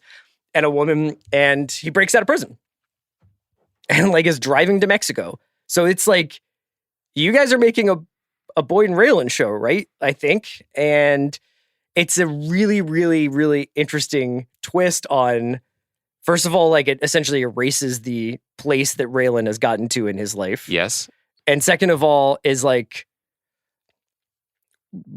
Speaker 4: and a woman, and he breaks out of prison and like is driving to Mexico. So it's like you guys are making a Boyd and Raylan show, right? I think. And it's a really, really, really interesting twist on, first of all, like it essentially erases the place that Raylan has gotten to in his life.
Speaker 5: Yes.
Speaker 4: And second of all is like,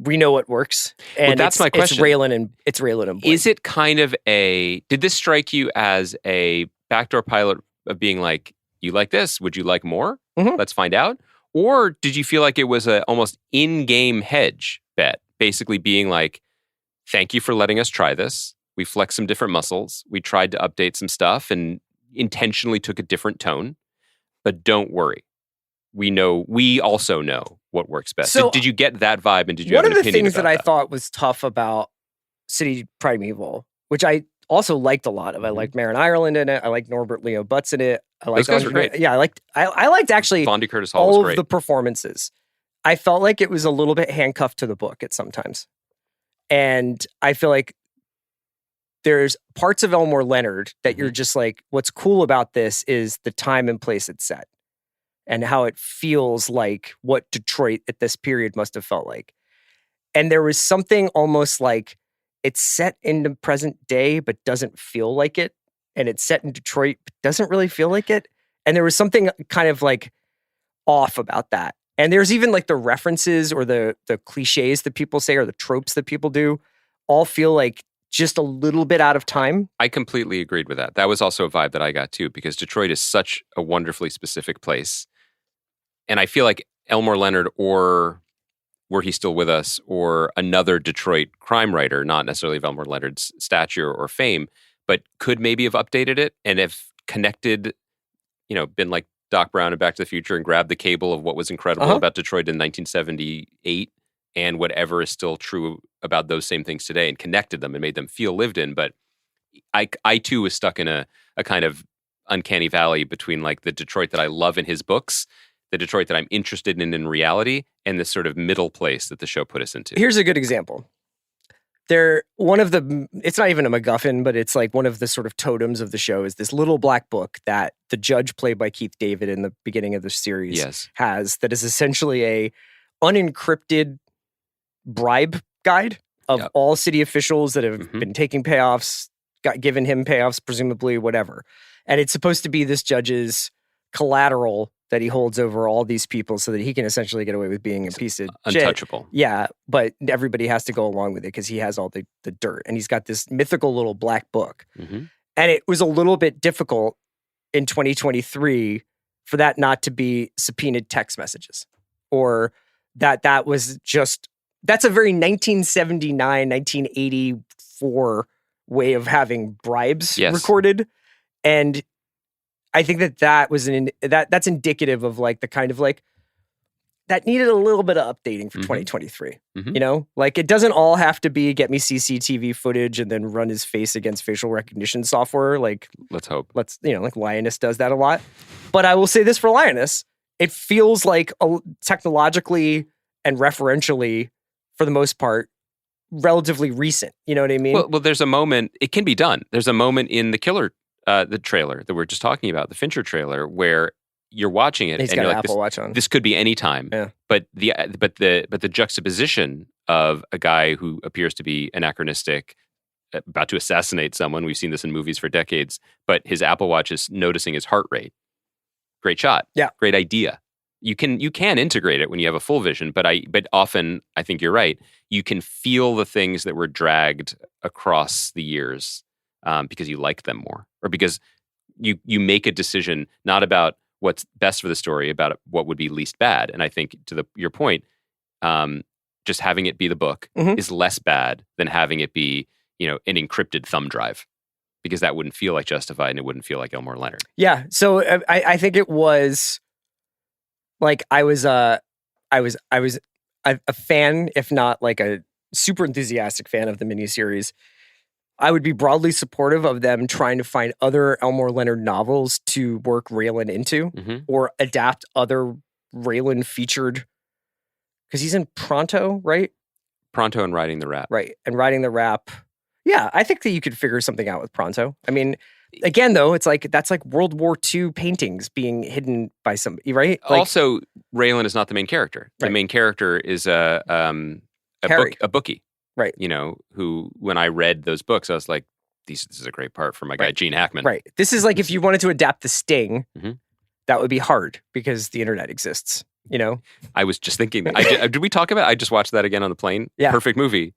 Speaker 4: we know what works. And
Speaker 5: that's my question.
Speaker 4: It's Raylan and Boyd.
Speaker 5: Is it kind of did this strike you as a backdoor pilot of being like, you like this? Would you like more?
Speaker 4: Mhm.
Speaker 5: Let's find out. Or did you feel like it was a almost in-game hedge bet? Basically being like, thank you for letting us try this. We flexed some different muscles. We tried to update some stuff and intentionally took a different tone. But don't worry. We also know what works best.
Speaker 4: So,
Speaker 5: did you get that vibe, and did you have an
Speaker 4: one of the
Speaker 5: opinion
Speaker 4: things
Speaker 5: about
Speaker 4: that I thought was tough about City Primeval, which I also liked a lot of. I liked Marin Ireland in it. I liked Norbert Leo Butz in it. I liked
Speaker 5: Those guys were great.
Speaker 4: Yeah, I liked actually
Speaker 5: Fondy Curtis Hall
Speaker 4: all
Speaker 5: was
Speaker 4: of
Speaker 5: great.
Speaker 4: the performances. I felt like it was a little bit handcuffed to the book at sometimes. And I feel like there's parts of Elmore Leonard that you're just like, what's cool about this is the time and place it's set and how it feels like what Detroit at this period must have felt like. And there was something almost like it's set in the present day, but doesn't feel like it. And it's set in Detroit, but doesn't really feel like it. And there was something kind of like off about that. And there's even like the references or the cliches that people say or the tropes that people do all feel like just a little bit out of time.
Speaker 5: I completely agreed with that. That was also a vibe that I got too, because Detroit is such a wonderfully specific place. And I feel like Elmore Leonard, or Were He Still With Us, or another Detroit crime writer, not necessarily of Elmore Leonard's stature or fame, but could maybe have updated it and have connected, been like Doc Brown in Back to the Future and grabbed the cable of what was incredible about Detroit in 1978 and whatever is still true about those same things today, and connected them and made them feel lived in. But I too was stuck in a kind of uncanny valley between like the Detroit that I love in his books, the Detroit that I'm interested in reality, and this sort of middle place that the show put us into.
Speaker 4: Here's a good example. It's not even a MacGuffin, but it's like one of the sort of totems of the show is this little black book that the judge, played by Keith David in the beginning of the series, has, that is essentially a unencrypted bribe guide of all city officials that have been taking payoffs, given him payoffs, presumably, whatever. And it's supposed to be this judge's collateral that he holds over all these people so that he can essentially get away with being a piece of
Speaker 5: untouchable.
Speaker 4: Shit. Yeah, but everybody has to go along with it because he has all the dirt. And he's got this mythical little black book. And it was a little bit difficult in 2023 for that not to be subpoenaed text messages, or that was just, that's a very 1979, 1984 way of having bribes recorded. And I think that was that's indicative of like the kind of like that needed a little bit of updating for 2023. Like it doesn't all have to be get me CCTV footage and then run his face against facial recognition software. Like
Speaker 5: let's hope.
Speaker 4: Like Lioness does that a lot. But I will say this for Lioness, it feels like technologically and referentially, for the most part, relatively recent. You know what I mean?
Speaker 5: Well, there's a moment. It can be done. There's a moment in the Killer. The trailer that we're just talking about, the Fincher trailer, where you're watching it
Speaker 4: He's
Speaker 5: and
Speaker 4: got
Speaker 5: you're
Speaker 4: an
Speaker 5: like,
Speaker 4: Apple Watch on.
Speaker 5: This could be any time.
Speaker 4: Yeah.
Speaker 5: But the juxtaposition of a guy who appears to be anachronistic, about to assassinate someone. We've seen this in movies for decades. But his Apple Watch is noticing his heart rate. Great shot.
Speaker 4: Yeah.
Speaker 5: Great idea. You can integrate it when you have a full vision, but often I think you're right. You can feel the things that were dragged across the years. Because you like them more, or because you make a decision not about what's best for the story, about what would be least bad. And I think to your point, just having it be the book is less bad than having it be an encrypted thumb drive, because that wouldn't feel like Justified and it wouldn't feel like Elmore Leonard.
Speaker 4: Yeah. So I think it was like I was a fan, if not like a super enthusiastic fan of the miniseries. I would be broadly supportive of them trying to find other Elmore Leonard novels to work Raylan into, or adapt other Raylan featured, because he's in Pronto, right?
Speaker 5: Pronto and Riding the Rap.
Speaker 4: Right. And Riding the Rap. Yeah, I think that you could figure something out with Pronto. I mean, Again, though, it's like that's like World War II paintings being hidden by somebody, right? Like,
Speaker 5: Also, Raylan is not the main character. The
Speaker 4: Right.
Speaker 5: main character is
Speaker 4: Harry.
Speaker 5: a bookie.
Speaker 4: Right.
Speaker 5: You know, who when I read those books, I was like, this is a great part for my guy Gene Hackman.
Speaker 4: Right. This is like if you wanted to adapt The Sting,
Speaker 5: Mhm.
Speaker 4: that would be hard because the internet exists. You know,
Speaker 5: I was just thinking that. Did we talk about? I just watched that again on the plane.
Speaker 4: Yeah.
Speaker 5: Perfect movie.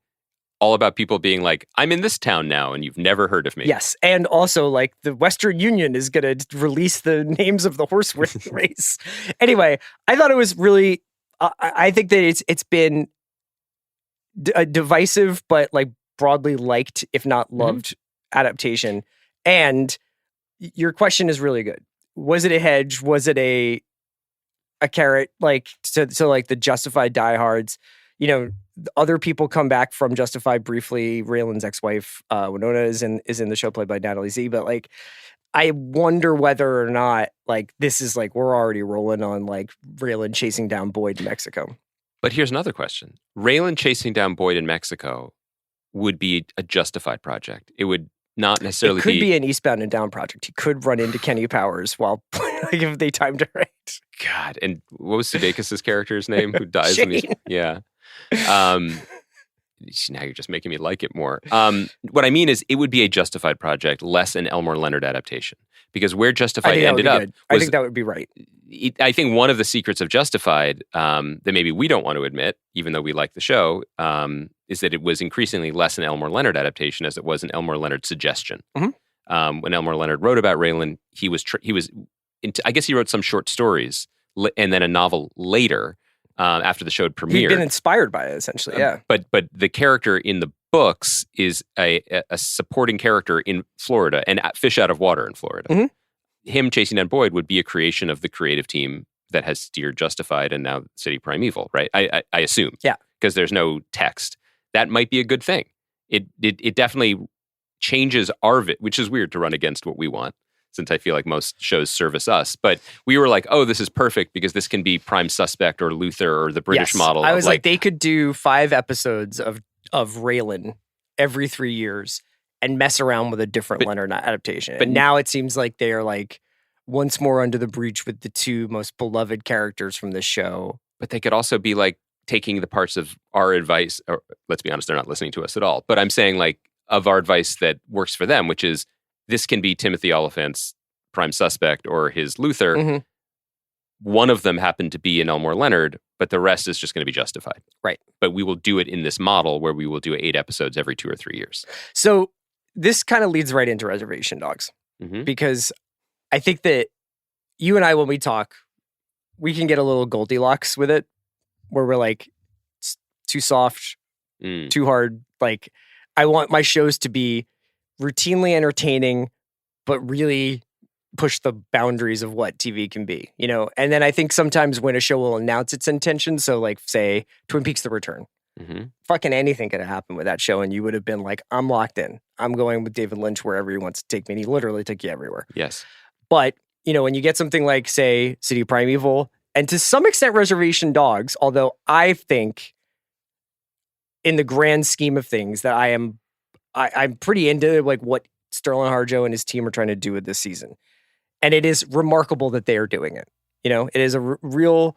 Speaker 5: All about people being like, I'm in this town now, and you've never heard of me.
Speaker 4: Yes, and also like the Western Union is going to release the names of the horse race. Anyway, I thought it was really. I think that it's been a divisive, but like broadly liked, if not loved, adaptation. And your question is really good. Was it a hedge? Was it a carrot? Like to like the Justified diehards, you know. Other people come back from Justified briefly. Raylan's ex-wife, Winona, is in the show, played by Natalie Z. But like, I wonder whether or not like this is like we're already rolling on like Raylan chasing down Boyd in Mexico.
Speaker 5: But here's another question: Raylan chasing down Boyd in Mexico would be a Justified project. It would not necessarily
Speaker 4: It could be an Eastbound and Down project. He could run into Kenny Powers while like if they timed it right.
Speaker 5: God. And what was Sudeikis' character's name? Who dies?
Speaker 4: Shane.
Speaker 5: Yeah. Now you're just making me like it more. What I mean is, it would be a Justified project, less an Elmore Leonard adaptation, because where Justified ended up,
Speaker 4: I think that would be right.
Speaker 5: I think one of the secrets of Justified that maybe we don't want to admit, even though we like the show, is that it was increasingly less an Elmore Leonard adaptation as it was an Elmore Leonard suggestion.
Speaker 4: Mm-hmm.
Speaker 5: When Elmore Leonard wrote about Raylan, I guess he wrote some short stories and then a novel later. After the show had premiered.
Speaker 4: He'd been inspired by it, essentially, yeah.
Speaker 5: But the character in the books is a supporting character in Florida and fish out of water in Florida.
Speaker 4: Mhm.
Speaker 5: Him chasing down Boyd would be a creation of the creative team that has steered Justified and now City Primeval, right? I assume.
Speaker 4: Yeah.
Speaker 5: Because there's no text. That might be a good thing. It definitely changes which is weird to run against what we want, since I feel like most shows service us. But we were like, oh, this is perfect because this can be Prime Suspect or Luther or the British model.
Speaker 4: I was like, they could do 5 episodes of Raylan every 3 years and mess around with a different Leonard adaptation. But now it seems like they are like once more under the breach with the 2 most beloved characters from the show.
Speaker 5: But they could also be like taking the parts of our advice, or let's be honest, they're not listening to us at all. But I'm saying like of our advice that works for them, which is, this can be Timothy Oliphant's Prime Suspect or his Luther.
Speaker 4: Mm-hmm.
Speaker 5: One of them happened to be in Elmore Leonard, but the rest is just going to be Justified.
Speaker 4: Right.
Speaker 5: But we will do it in this model where we will do 8 episodes every 2 or 3 years.
Speaker 4: So this kind of leads right into Reservation Dogs, because I think that you and I, when we talk, we can get a little Goldilocks with it, where we're like, it's too soft, too hard. Like, I want my shows to be routinely entertaining, but really push the boundaries of what TV can be, you know? And then I think sometimes when a show will announce its intention, so like say Twin Peaks: The Return, fucking anything could have happened with that show and you would have been like, I'm locked in. I'm going with David Lynch wherever he wants to take me. And he literally took you everywhere.
Speaker 5: Yes.
Speaker 4: But, you know, when you get something like, say, City Primeval, and to some extent Reservation Dogs, although I think in the grand scheme of things that I'm pretty into like what Sterling Harjo and his team are trying to do with this season. And it is remarkable that they are doing it. You know, it is a real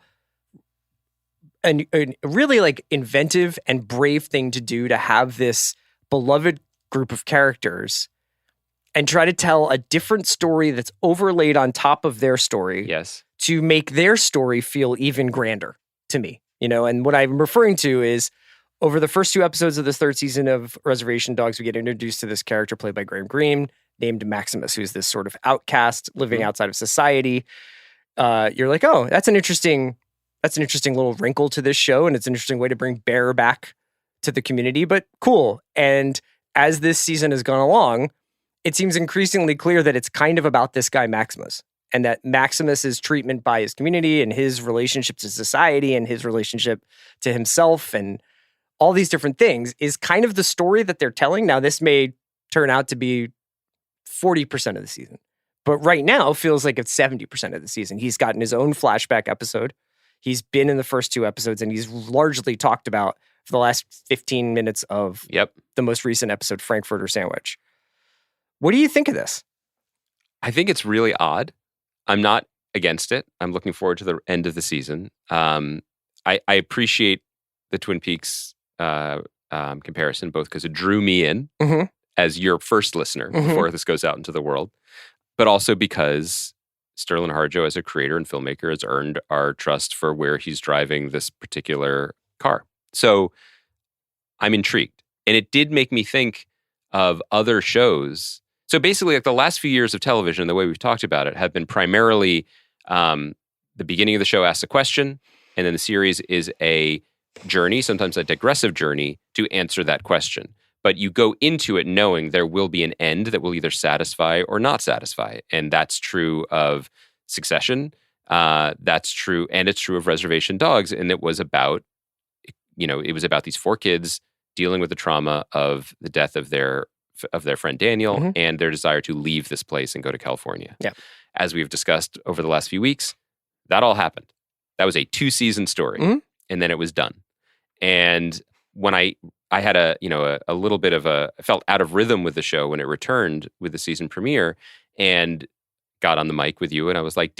Speaker 4: and really like inventive and brave thing to do, to have this beloved group of characters and try to tell a different story that's overlaid on top of their story.
Speaker 5: Yes.
Speaker 4: To make their story feel even grander to me, you know? And what I'm referring to is, over the first 2 episodes of this 3rd season of Reservation Dogs, we get introduced to this character played by Graham Greene, named Maximus, who's this sort of outcast living outside of society. You're like, oh, that's an interesting little wrinkle to this show, and it's an interesting way to bring Bear back to the community, but cool. And as this season has gone along, it seems increasingly clear that it's kind of about this guy Maximus, and that Maximus's treatment by his community and his relationship to society and his relationship to himself and all these different things is kind of the story that they're telling. Now, this may turn out to be 40% of the season, but right now feels like it's 70% of the season. He's gotten his own flashback episode. He's been in the first 2 episodes, and he's largely talked about for the last 15 minutes of the most recent episode, Frankfurter Sandwich. What do you think of this?
Speaker 5: I think it's really odd. I'm not against it. I'm looking forward to the end of the season. I appreciate the Twin Peaks comparison, both because it drew me in as your first listener before this goes out into the world, but also because Sterling Harjo, as a creator and filmmaker, has earned our trust for where he's driving this particular car. So I'm intrigued. And it did make me think of other shows. So basically, like the last few years of television, the way we've talked about it, have been primarily the beginning of the show asks a question, and then the series is a journey, sometimes a digressive journey, to answer that question. But you go into it knowing there will be an end that will either satisfy or not satisfy. And that's true of Succession. That's true. And it's true of Reservation Dogs. And it was about, it was about these 4 kids dealing with the trauma of the death of their friend Daniel and their desire to leave this place and go to California.
Speaker 4: Yeah.
Speaker 5: As we've discussed over the last few weeks, that all happened. That was a 2-season story. And then it was done. And when I had a little bit of I felt out of rhythm with the show when it returned with the season premiere, and got on the mic with you, and I was like,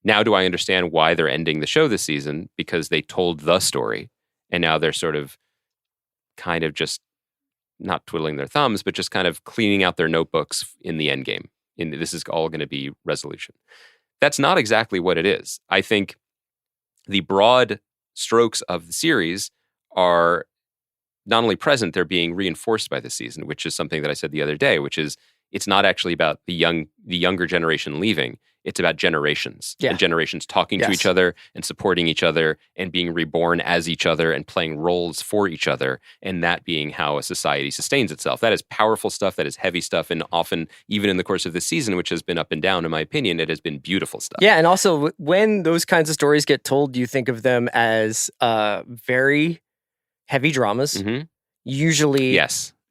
Speaker 5: now do I understand why they're ending the show this season? Because they told the story, and now they're sort of kind of just not twiddling their thumbs, but just kind of cleaning out their notebooks in the end game. This is all going to be resolution. That's not exactly what it is. I think the broad strokes of the series are not only present, they're being reinforced by this season, which is something that I said the other day, which is it's not actually about the younger generation leaving. It's about generations and generations talking to each other and supporting each other and being reborn as each other and playing roles for each other. And that being how a society sustains itself. That is powerful stuff. That is heavy stuff. And often, even in the course of this season, which has been up and down, in my opinion, it has been beautiful stuff.
Speaker 4: Yeah. And also, when those kinds of stories get told, you think of them as very heavy dramas. Usually,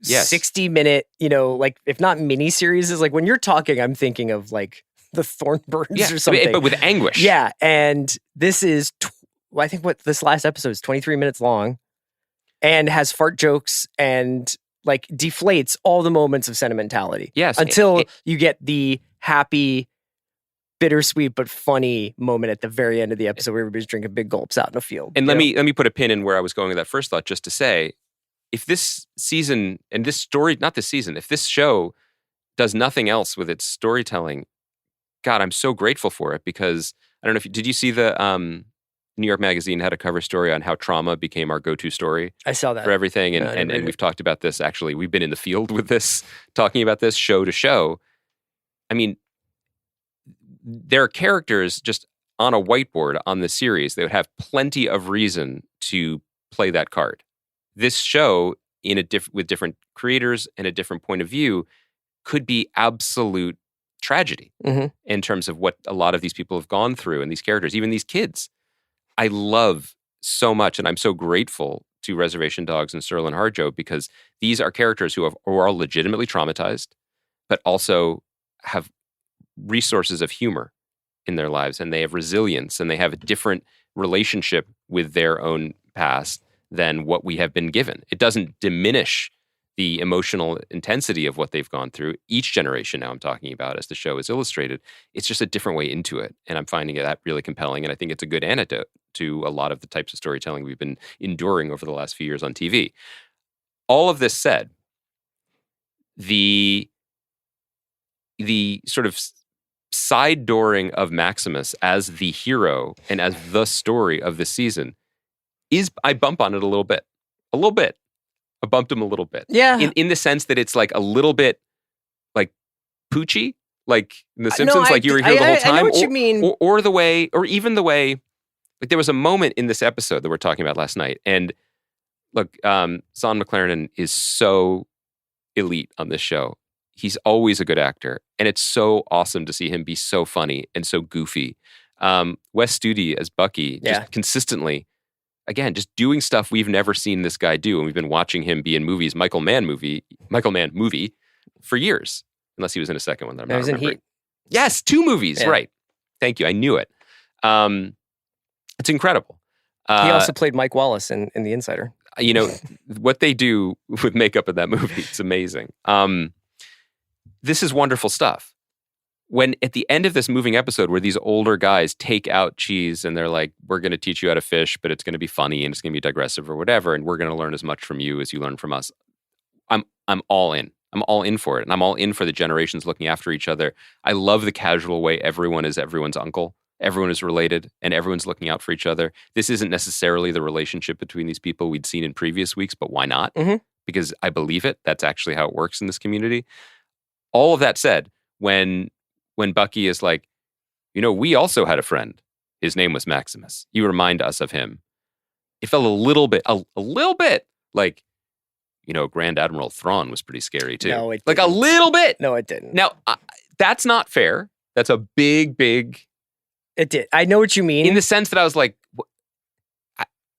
Speaker 4: 60-minute, like if not mini series, is like when you're talking, I'm thinking of like the Thornbirds or something.
Speaker 5: But with anguish.
Speaker 4: Yeah. And this is, I think this last episode is 23 minutes long and has fart jokes and like deflates all the moments of sentimentality.
Speaker 5: Yes.
Speaker 4: Until you get the happy, bittersweet, but funny moment at the very end of the episode where everybody's drinking big gulps out in a field.
Speaker 5: And let me put a pin in where I was going with that first thought, just to say, if this season and this story, not this season, if this show does nothing else with its storytelling, God, I'm so grateful for it, because I don't know did you see the New York Magazine had a cover story on how trauma became our go-to story?
Speaker 4: I saw that.
Speaker 5: For everything. And we've talked about this, actually. We've been in the field with this, talking about this show to show. I mean, there are characters just on a whiteboard on the series that would have plenty of reason to play that card. This show, with different creators and a different point of view, could be absolute tragedy in terms of what a lot of these people have gone through, and these characters, even these kids. I love so much, and I'm so grateful to Reservation Dogs and Sterling Harjo, because these are characters who are legitimately traumatized, but also have resources of humor in their lives, and they have resilience, and they have a different relationship with their own past than what we have been given. It doesn't diminish the emotional intensity of what they've gone through. Each generation now I'm talking about, as the show is illustrated, it's just a different way into it. And I'm finding that really compelling. And I think it's a good antidote to a lot of the types of storytelling we've been enduring over the last few years on TV. All of this said, the sort of side dooring of Maximus as the hero and as the story of this season I bump on it a little bit. I bumped him a little bit.
Speaker 4: Yeah.
Speaker 5: In the sense that it's like a little bit like Poochie, like in The Simpsons, like you were here the whole time.
Speaker 4: I know what you mean.
Speaker 5: Or the way, or even the way, like there was a moment in this episode that we're talking about last night. And look, Son McLaren is so elite on this show. He's always a good actor. And it's so awesome to see him be so funny and so goofy. Wes Studi as Bucky, just consistently, again, just doing stuff we've never seen this guy do. And we've been watching him be in movies, Michael Mann movie for years. Unless he was in a second one that I'm not remembering.
Speaker 4: In Heat.
Speaker 5: Yes, 2 movies, right. Thank you, I knew it. It's incredible.
Speaker 4: He also played Mike Wallace in The Insider.
Speaker 5: What they do with makeup in that movie, it's amazing. This is wonderful stuff. when at the end of this moving episode where these older guys take out Cheese and they're like, we're going to teach you how to fish, but it's going to be funny and it's going to be digressive or whatever, and we're going to learn as much from you as you learn from us. I'm all in. I'm all in for it. And I'm all in for the generations looking after each other. I love the casual way everyone is everyone's uncle. Everyone is related and everyone's looking out for each other. This isn't necessarily the relationship between these people we'd seen in previous weeks, but why not?
Speaker 4: Mm-hmm.
Speaker 5: Because I believe it. That's actually how it works in this community. All of that said, when Bucky is like, we also had a friend. His name was Maximus. You remind us of him. It felt a little bit like, Grand Admiral Thrawn was pretty scary too.
Speaker 4: No, it
Speaker 5: like
Speaker 4: didn't.
Speaker 5: a little bit.
Speaker 4: No, it didn't.
Speaker 5: Now, that's not fair. That's a big.
Speaker 4: It did. I know what you mean.
Speaker 5: In the sense that I was like,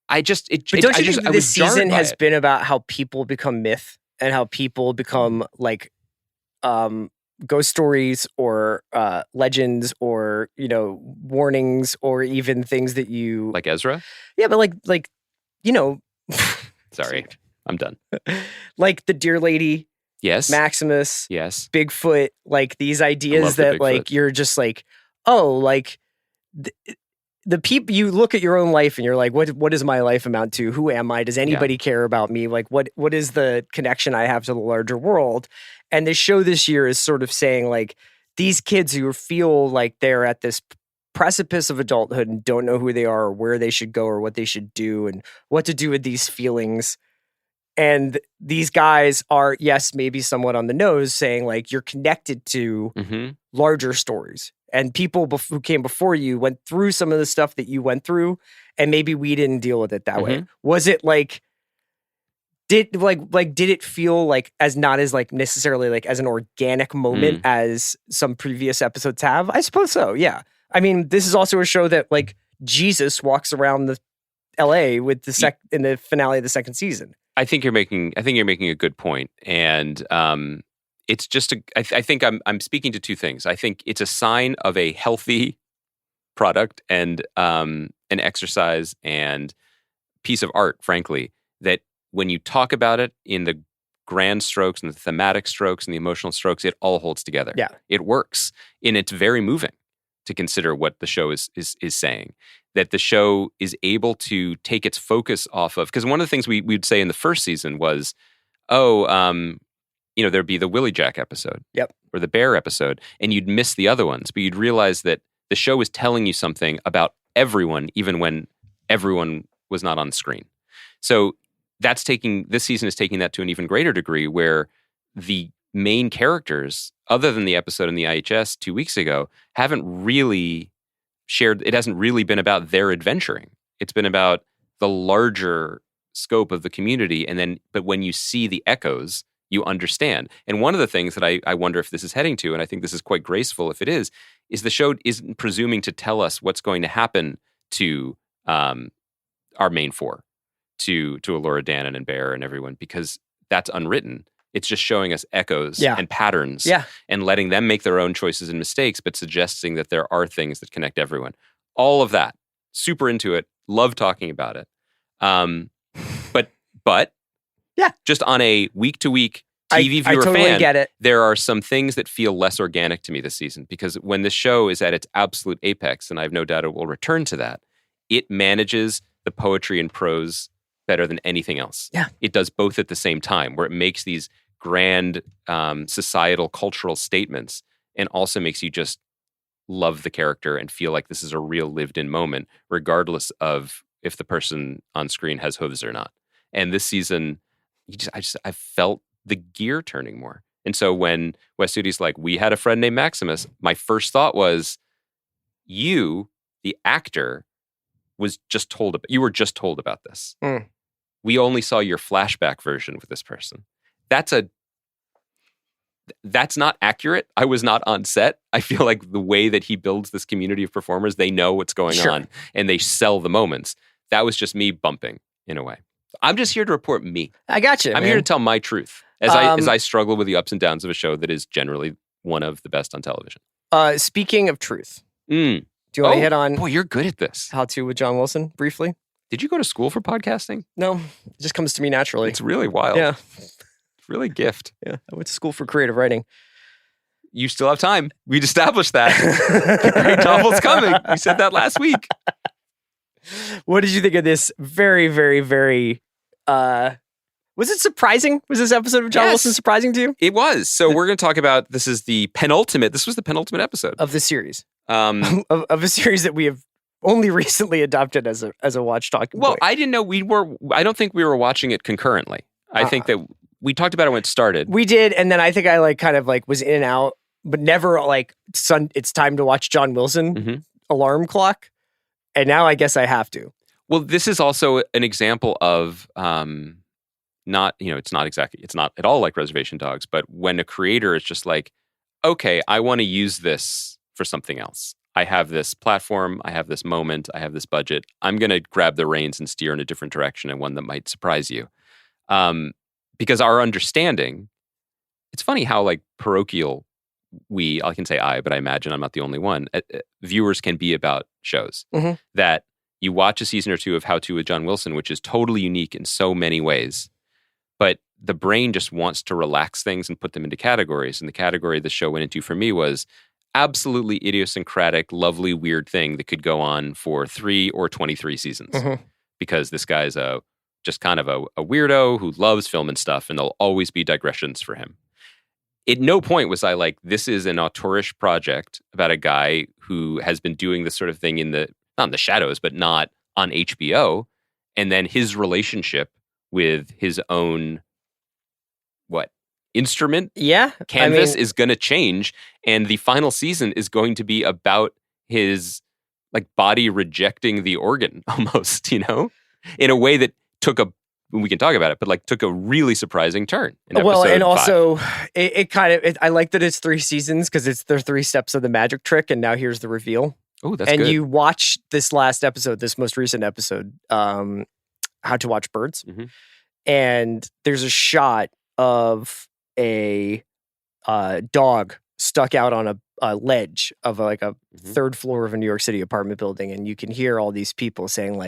Speaker 4: But don't you think this season has been about how people become myth and how people become like ghost stories or legends or warnings or even things that you
Speaker 5: like Ezra?
Speaker 4: Yeah, but like
Speaker 5: Sorry, I'm done.
Speaker 4: Like the Deer Lady,
Speaker 5: yes,
Speaker 4: Maximus,
Speaker 5: yes,
Speaker 4: Bigfoot, like these ideas that like you're just like, oh, like the people, you look at your own life and you're like, what does my life amount to? Who am I? Does anybody care about me? Like what is the connection I have to the larger world? And the show this year is sort of saying like these kids who feel like they're at this precipice of adulthood and don't know who they are or where they should go or what they should do and what to do with these feelings. And these guys are, yes, maybe somewhat on the nose saying like you're connected to larger stories. And people who came before you went through some of the stuff that you went through, and maybe we didn't deal with it that way. Was it like, did it feel like as not as like necessarily like as an organic moment as some previous episodes have? I suppose so. Yeah. I mean, this is also a show that like Jesus walks around the LA with in the finale of the second season.
Speaker 5: I think you're making a good point, and it's just I think I'm speaking to two things. I think it's a sign of a healthy product and an exercise and piece of art, frankly, that when you talk about it in the grand strokes and the thematic strokes and the emotional strokes, it all holds together.
Speaker 4: Yeah, it
Speaker 5: works, and it's very moving to consider what the show is saying. That the show is able to take its focus off of, because one of the things we'd say in the first season was, there'd be the Willie Jack episode, or the Bear episode, and you'd miss the other ones, but you'd realize that the show was telling you something about everyone, even when everyone was not on the screen. So this season is taking that to an even greater degree, where the main characters, other than the episode in the IHS 2 weeks ago, haven't really shared. It hasn't really been about their adventuring. It's been about the larger scope of the community. But when you see the echoes, you understand. And one of the things that I wonder if this is heading to, and I think this is quite graceful if it is the show isn't presuming to tell us what's going to happen to our main four, to Allura, Dannon, and Bear and everyone, because that's unwritten. It's just showing us echoes and patterns and letting them make their own choices and mistakes, but suggesting that there are things that connect everyone. All of that. Super into it. Love talking about it. But just on a week-to-week TV viewer
Speaker 4: totally
Speaker 5: fan,
Speaker 4: get it.
Speaker 5: There are some things that feel less organic to me this season, because when the show is at its absolute apex, and I have no doubt it will return to that, it manages the poetry and prose better than anything else.
Speaker 4: Yeah.
Speaker 5: It does both at the same time, where it makes these grand societal, cultural statements and also makes you just love the character and feel like this is a real lived-in moment, regardless of if the person on screen has hooves or not. And this season, I felt the gear turning more. And so when Wes Studi's like, we had a friend named Maximus, my first thought was, you, the actor, you were just told about this. We only saw your flashback version with this person. That's not accurate. I was not on set. I feel like the way that he builds this community of performers, they know what's going on and they sell the moments. That was just me bumping in a way. I'm just here to report me.
Speaker 4: I got you.
Speaker 5: I'm here to tell my truth as I struggle with the ups and downs of a show that is generally one of the best on television.
Speaker 4: Speaking of truth, do you want to hit on?
Speaker 5: Boy, you're good at this.
Speaker 4: How to with John Wilson briefly?
Speaker 5: Did you go to school for podcasting?
Speaker 4: No, it just comes to me naturally.
Speaker 5: It's really wild.
Speaker 4: Yeah,
Speaker 5: it's really a gift.
Speaker 4: Yeah, I went to school for creative writing.
Speaker 5: You still have time. We'd established that. The great novel's coming. We said that last week.
Speaker 4: What did you think of this very, very, very... was it surprising? Was this episode of John Wilson surprising to you?
Speaker 5: It was. So we're going to talk about, this was the penultimate episode.
Speaker 4: Of the series. Of a series that we have only recently adopted as a watch talking point.
Speaker 5: I didn't know I don't think we were watching it concurrently. I think that we talked about it when it started.
Speaker 4: We did, and then I think I kind of was in and out, but never it's time to watch John Wilson alarm clock. And now I guess I have to.
Speaker 5: Well, this is also an example of not it's not at all like Reservation Dogs, but when a creator is just like, okay, I want to use this for something else. I have this platform, I have this moment, I have this budget. I'm going to grab the reins and steer in a different direction, and one that might surprise you. Because our understanding, it's funny how parochial I can say I, but I imagine I'm not the only one, viewers can be about shows. That you watch a season or two of How To with John Wilson, which is totally unique in so many ways, but the brain just wants to relax things and put them into categories. And the category the show went into for me was absolutely idiosyncratic, lovely, weird thing that could go on for 3 or 23 seasons. Because this guy's just kind of a weirdo who loves film and stuff, and there'll always be digressions for him. At no point was I like, this is an auteurish project about a guy who has been doing this sort of thing not in the shadows, but not on HBO. And then his relationship with his own, instrument?
Speaker 4: Yeah.
Speaker 5: Canvas is going to change. And the final season is going to be about his body rejecting the organ almost, in a way that we can talk about it, but took a really surprising turn.
Speaker 4: Well, and also I like that it's 3 seasons because it's the 3 steps of the magic trick, and now here's the reveal.
Speaker 5: Oh, that's
Speaker 4: good. And
Speaker 5: good.
Speaker 4: you watch this last episode, this most recent episode, How to Watch Birds, and there's a shot of a dog stuck out on a ledge of a 3rd floor of a New York City apartment building, and you can hear all these people saying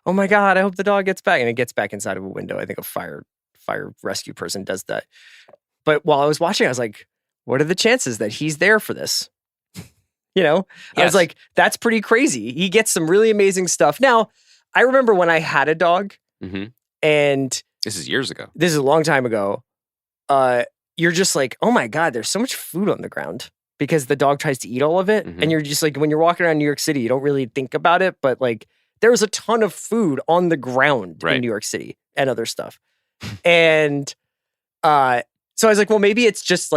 Speaker 4: oh my God, I hope the dog gets back. And it gets back inside of a window. I think a fire rescue person does that. But while I was watching, I was like, what are the chances that he's there for this? I was like, that's pretty crazy. He gets some really amazing stuff. Now, I remember when I had a dog, and
Speaker 5: this is years ago.
Speaker 4: This is a long time ago. You're just like, oh my God, there's so much food on the ground because the dog tries to eat all of it. And you're just when you're walking around New York City, you don't really think about it, but there was a ton of food on the ground in New York City and other stuff. And so I was like, well, maybe it's just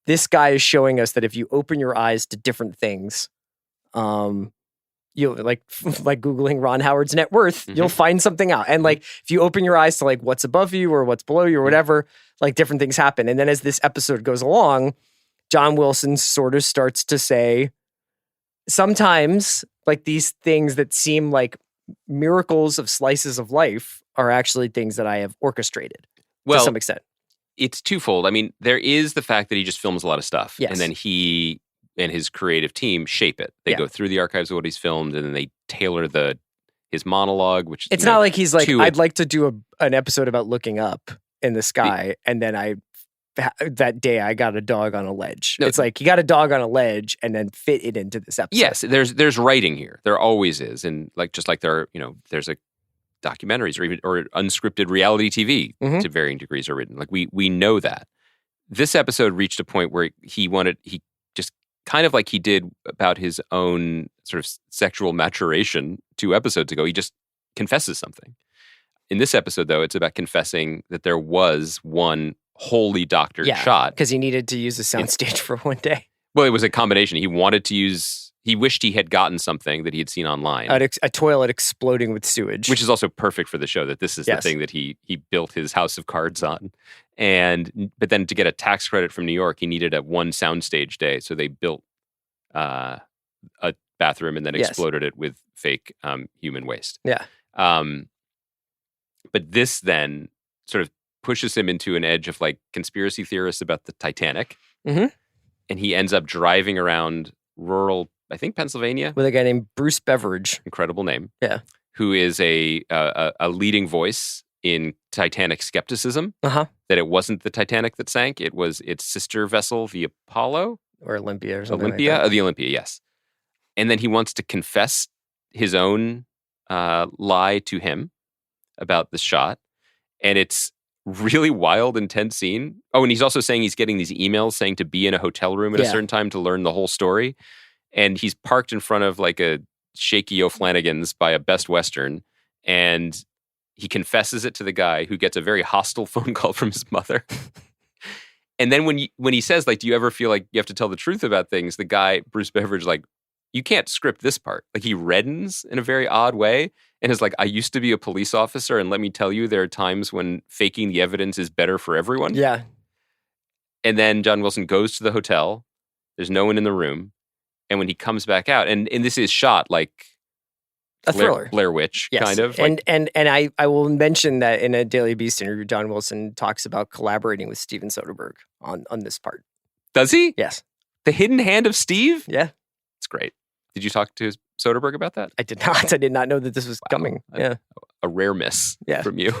Speaker 4: this guy is showing us that if you open your eyes to different things, you'll like Googling Ron Howard's net worth, you'll find something out. And if you open your eyes to what's above you or what's below you or whatever, different things happen. And then as this episode goes along, John Wilson sort of starts to say, sometimes these things that seem like miracles of slices of life are actually things that I have orchestrated to some extent.
Speaker 5: It's twofold. I mean, there is the fact that he just films a lot of stuff.
Speaker 4: Yes.
Speaker 5: And then he and his creative team shape it. They go through the archives of what he's filmed, and then they tailor his monologue, which
Speaker 4: it's not like he's I'd like to do an episode about looking up in the sky, and then that day I got a dog on a ledge. No, it's you got a dog on a ledge and then fit it into this episode.
Speaker 5: Yes, there's writing here. There always is. And just like there are, there's documentaries or unscripted reality TV to varying degrees are written. We know that. This episode reached a point where he just kind of like he did about his own sort of sexual maturation 2 episodes ago, he just confesses something. In this episode, though, it's about confessing that there was one wholly doctored shot.
Speaker 4: Because he needed to use a soundstage for one day.
Speaker 5: Well, it was a combination. He wished he had gotten something that he had seen online.
Speaker 4: A toilet exploding with sewage.
Speaker 5: Which is also perfect for the show, that this is the thing that he built his house of cards on. But then to get a tax credit from New York, he needed a 1 soundstage day. So they built a bathroom and then exploded it with fake human waste.
Speaker 4: Yeah.
Speaker 5: But this then sort of pushes him into an edge of conspiracy theorists about the Titanic. And he ends up driving around rural, I think, Pennsylvania.
Speaker 4: With a guy named Bruce Beveridge.
Speaker 5: Incredible name.
Speaker 4: Yeah.
Speaker 5: Who is a leading voice in Titanic skepticism,
Speaker 4: Uh-huh.
Speaker 5: that it wasn't the Titanic that sank. It was its sister vessel, the Apollo.
Speaker 4: Or Olympia or something
Speaker 5: Olympia?
Speaker 4: like that.
Speaker 5: The Olympia, yes. And then he wants to confess his own lie to him about the shot. And it's really wild, intense scene. Oh, and he's also saying he's getting these emails saying to be in a hotel room at a certain time to learn the whole story. And he's parked in front of like a Shaky O'Flanagan's by a Best Western. And he confesses it to the guy, who gets a very hostile phone call from his mother. And then when he says, like, do you ever feel like you have to tell the truth about things? The guy, Bruce Beveridge, like, you can't script this part. Like, he reddens in a very odd way and is like, I used to be a police officer, and let me tell you, there are times when faking the evidence is better for everyone.
Speaker 4: Yeah.
Speaker 5: And then John Wilson goes to the hotel. There's no one in the room. And when he comes back out, and this is shot like
Speaker 4: A thriller.
Speaker 5: Blair Witch,
Speaker 4: Yes.
Speaker 5: kind of.
Speaker 4: And I will mention that in a Daily Beast interview, John Wilson talks about collaborating with Steven Soderbergh on this part.
Speaker 5: Does he?
Speaker 4: Yes.
Speaker 5: The hidden hand of Steve?
Speaker 4: Yeah.
Speaker 5: It's great. Did you talk to Soderbergh about that?
Speaker 4: I did not. I did not know that this was coming. Yeah.
Speaker 5: A rare miss from you.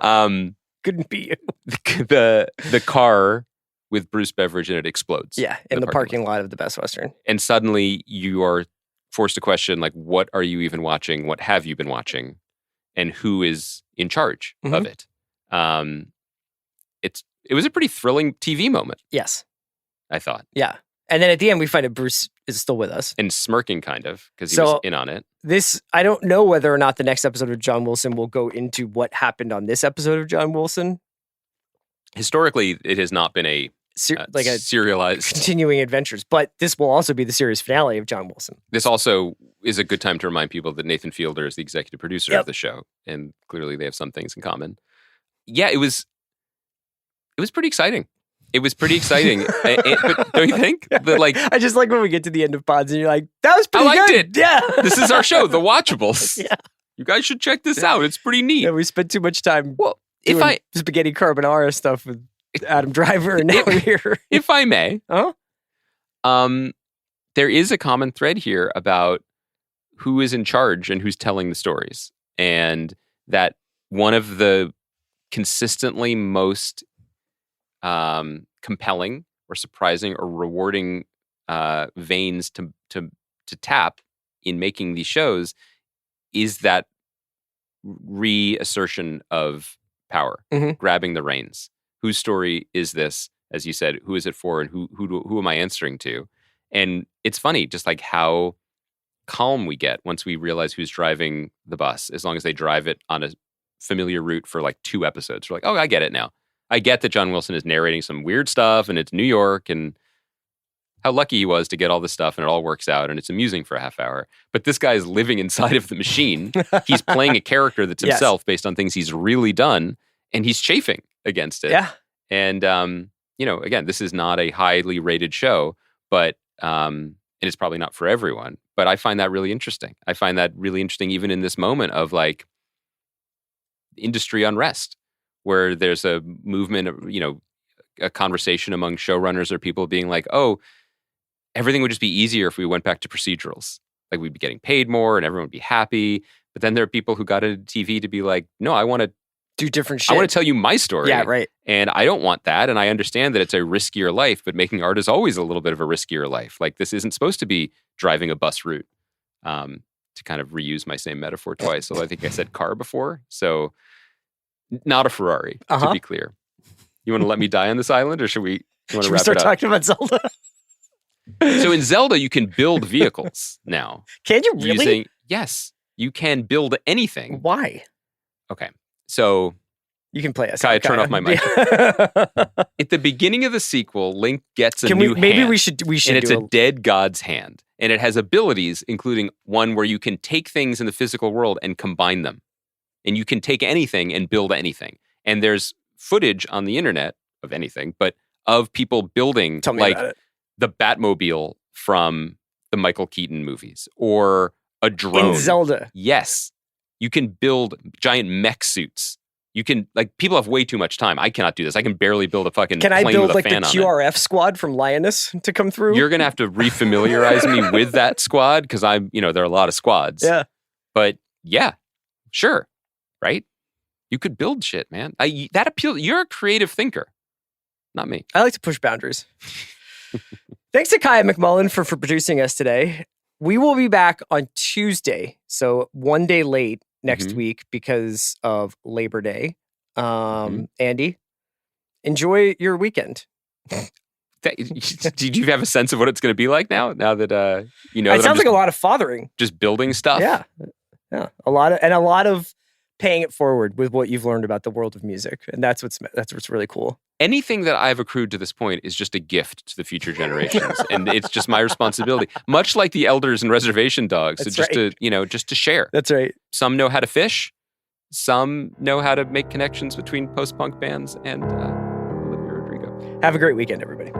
Speaker 4: Couldn't be you.
Speaker 5: The car with Bruce Beveridge in it explodes.
Speaker 4: Yeah, in the parking lot of the Best Western.
Speaker 5: And suddenly you are forced to question, like, what are you even watching? What have you been watching? And who is in charge of it? It was a pretty thrilling TV moment.
Speaker 4: Yes.
Speaker 5: I thought.
Speaker 4: Yeah. And then at the end, we find out Bruce is still with us.
Speaker 5: And smirking, kind of, because he was in on it.
Speaker 4: I don't know whether or not the next episode of John Wilson will go into what happened on this episode of John Wilson.
Speaker 5: Historically, it has not been a serialized
Speaker 4: continuing adventures, but this will also be the series finale of John Wilson.
Speaker 5: This also is a good time to remind people that Nathan Fielder is the executive producer of the show, and clearly they have some things in common. Yeah, it was pretty exciting. It was pretty exciting, but don't you think? That, like,
Speaker 4: I just like when we get to the end of pods and you're like, "That was pretty
Speaker 5: I liked
Speaker 4: good."
Speaker 5: It.
Speaker 4: Yeah,
Speaker 5: this is our show, The Watchables.
Speaker 4: Yeah,
Speaker 5: you guys should check this out. It's pretty neat.
Speaker 4: Yeah, we spent too much time.
Speaker 5: Well,
Speaker 4: doing spaghetti carbonara stuff with Adam Driver, and now we're here.
Speaker 5: If I may, there is a common thread here about who is in charge and who's telling the stories, and that one of the consistently most compelling or surprising or rewarding veins to tap in making these shows is that reassertion of power, grabbing the reins. Whose story is this? As you said, who is it for, and who am I answering to? And it's funny, just like how calm we get once we realize who's driving the bus, as long as they drive it on a familiar route for like 2 episodes. We're like, oh, I get it now. I get that John Wilson is narrating some weird stuff, and it's New York, and how lucky he was to get all this stuff, and it all works out, and it's amusing for a half hour. But this guy is living inside of the machine. He's playing a character that's himself based on things he's really done, and he's chafing against it.
Speaker 4: Yeah.
Speaker 5: And, again, this is not a highly rated show, but and it's probably not for everyone. But I find that really interesting. I find that really interesting even in this moment of, like, industry unrest, where there's a movement of, a conversation among showrunners or people being like, oh, everything would just be easier if we went back to procedurals. Like, we'd be getting paid more and everyone would be happy. But then there are people who got into TV to be like, no, I want to
Speaker 4: do different shit.
Speaker 5: I want to tell you my story.
Speaker 4: Yeah, right.
Speaker 5: And I don't want that. And I understand that it's a riskier life, but making art is always a little bit of a riskier life. Like, this isn't supposed to be driving a bus route, to kind of reuse my same metaphor twice. So I think I said car before. So not a Ferrari, to be clear. You want to let me die on this island, or should we wrap it up?
Speaker 4: Start talking about Zelda?
Speaker 5: So in Zelda, you can build vehicles now.
Speaker 4: Can you really?
Speaker 5: Yes, you can build anything.
Speaker 4: Why?
Speaker 5: Okay, so
Speaker 4: you can play us.
Speaker 5: Kaya, turn off my mic. At the beginning of the sequel, Link gets a new hand.
Speaker 4: Maybe we should.
Speaker 5: And it's a dead god's hand, and it has abilities, including one where you can take things in the physical world and combine them, and you can take anything and build anything. And there's footage on the internet of anything, but of people building like the Batmobile from the Michael Keaton movies, or a drone.
Speaker 4: In Zelda.
Speaker 5: Yes. You can build giant mech suits. You can, like, people have way too much time. I cannot do this. I can barely build a fucking plane with a fan on it.
Speaker 4: Can I build like the QRF squad from Lioness to come through?
Speaker 5: You're going to have to refamiliarize me with that squad, because there are a lot of squads.
Speaker 4: Yeah.
Speaker 5: But yeah, sure. right? You could build shit, man. That appeals. You're a creative thinker, not me.
Speaker 4: I like to push boundaries. Thanks to Kaya McMullen for producing us today. We will be back on Tuesday, so one day late next week because of Labor Day. Andy, enjoy your weekend.
Speaker 5: Did you have a sense of what it's going to be like now? Now that you know,
Speaker 4: it sounds like a lot of fathering,
Speaker 5: just building stuff.
Speaker 4: Yeah, a lot of paying it forward with what you've learned about the world of music, and that's what's really cool.
Speaker 5: Anything that I've accrued to this point is just a gift to the future generations, and it's just my responsibility. Much like the elders in Reservation Dogs,
Speaker 4: That's
Speaker 5: just
Speaker 4: right.
Speaker 5: to share.
Speaker 4: That's right.
Speaker 5: Some know how to fish, some know how to make connections between post-punk bands and Olivia Rodrigo.
Speaker 4: Have a great weekend, everybody.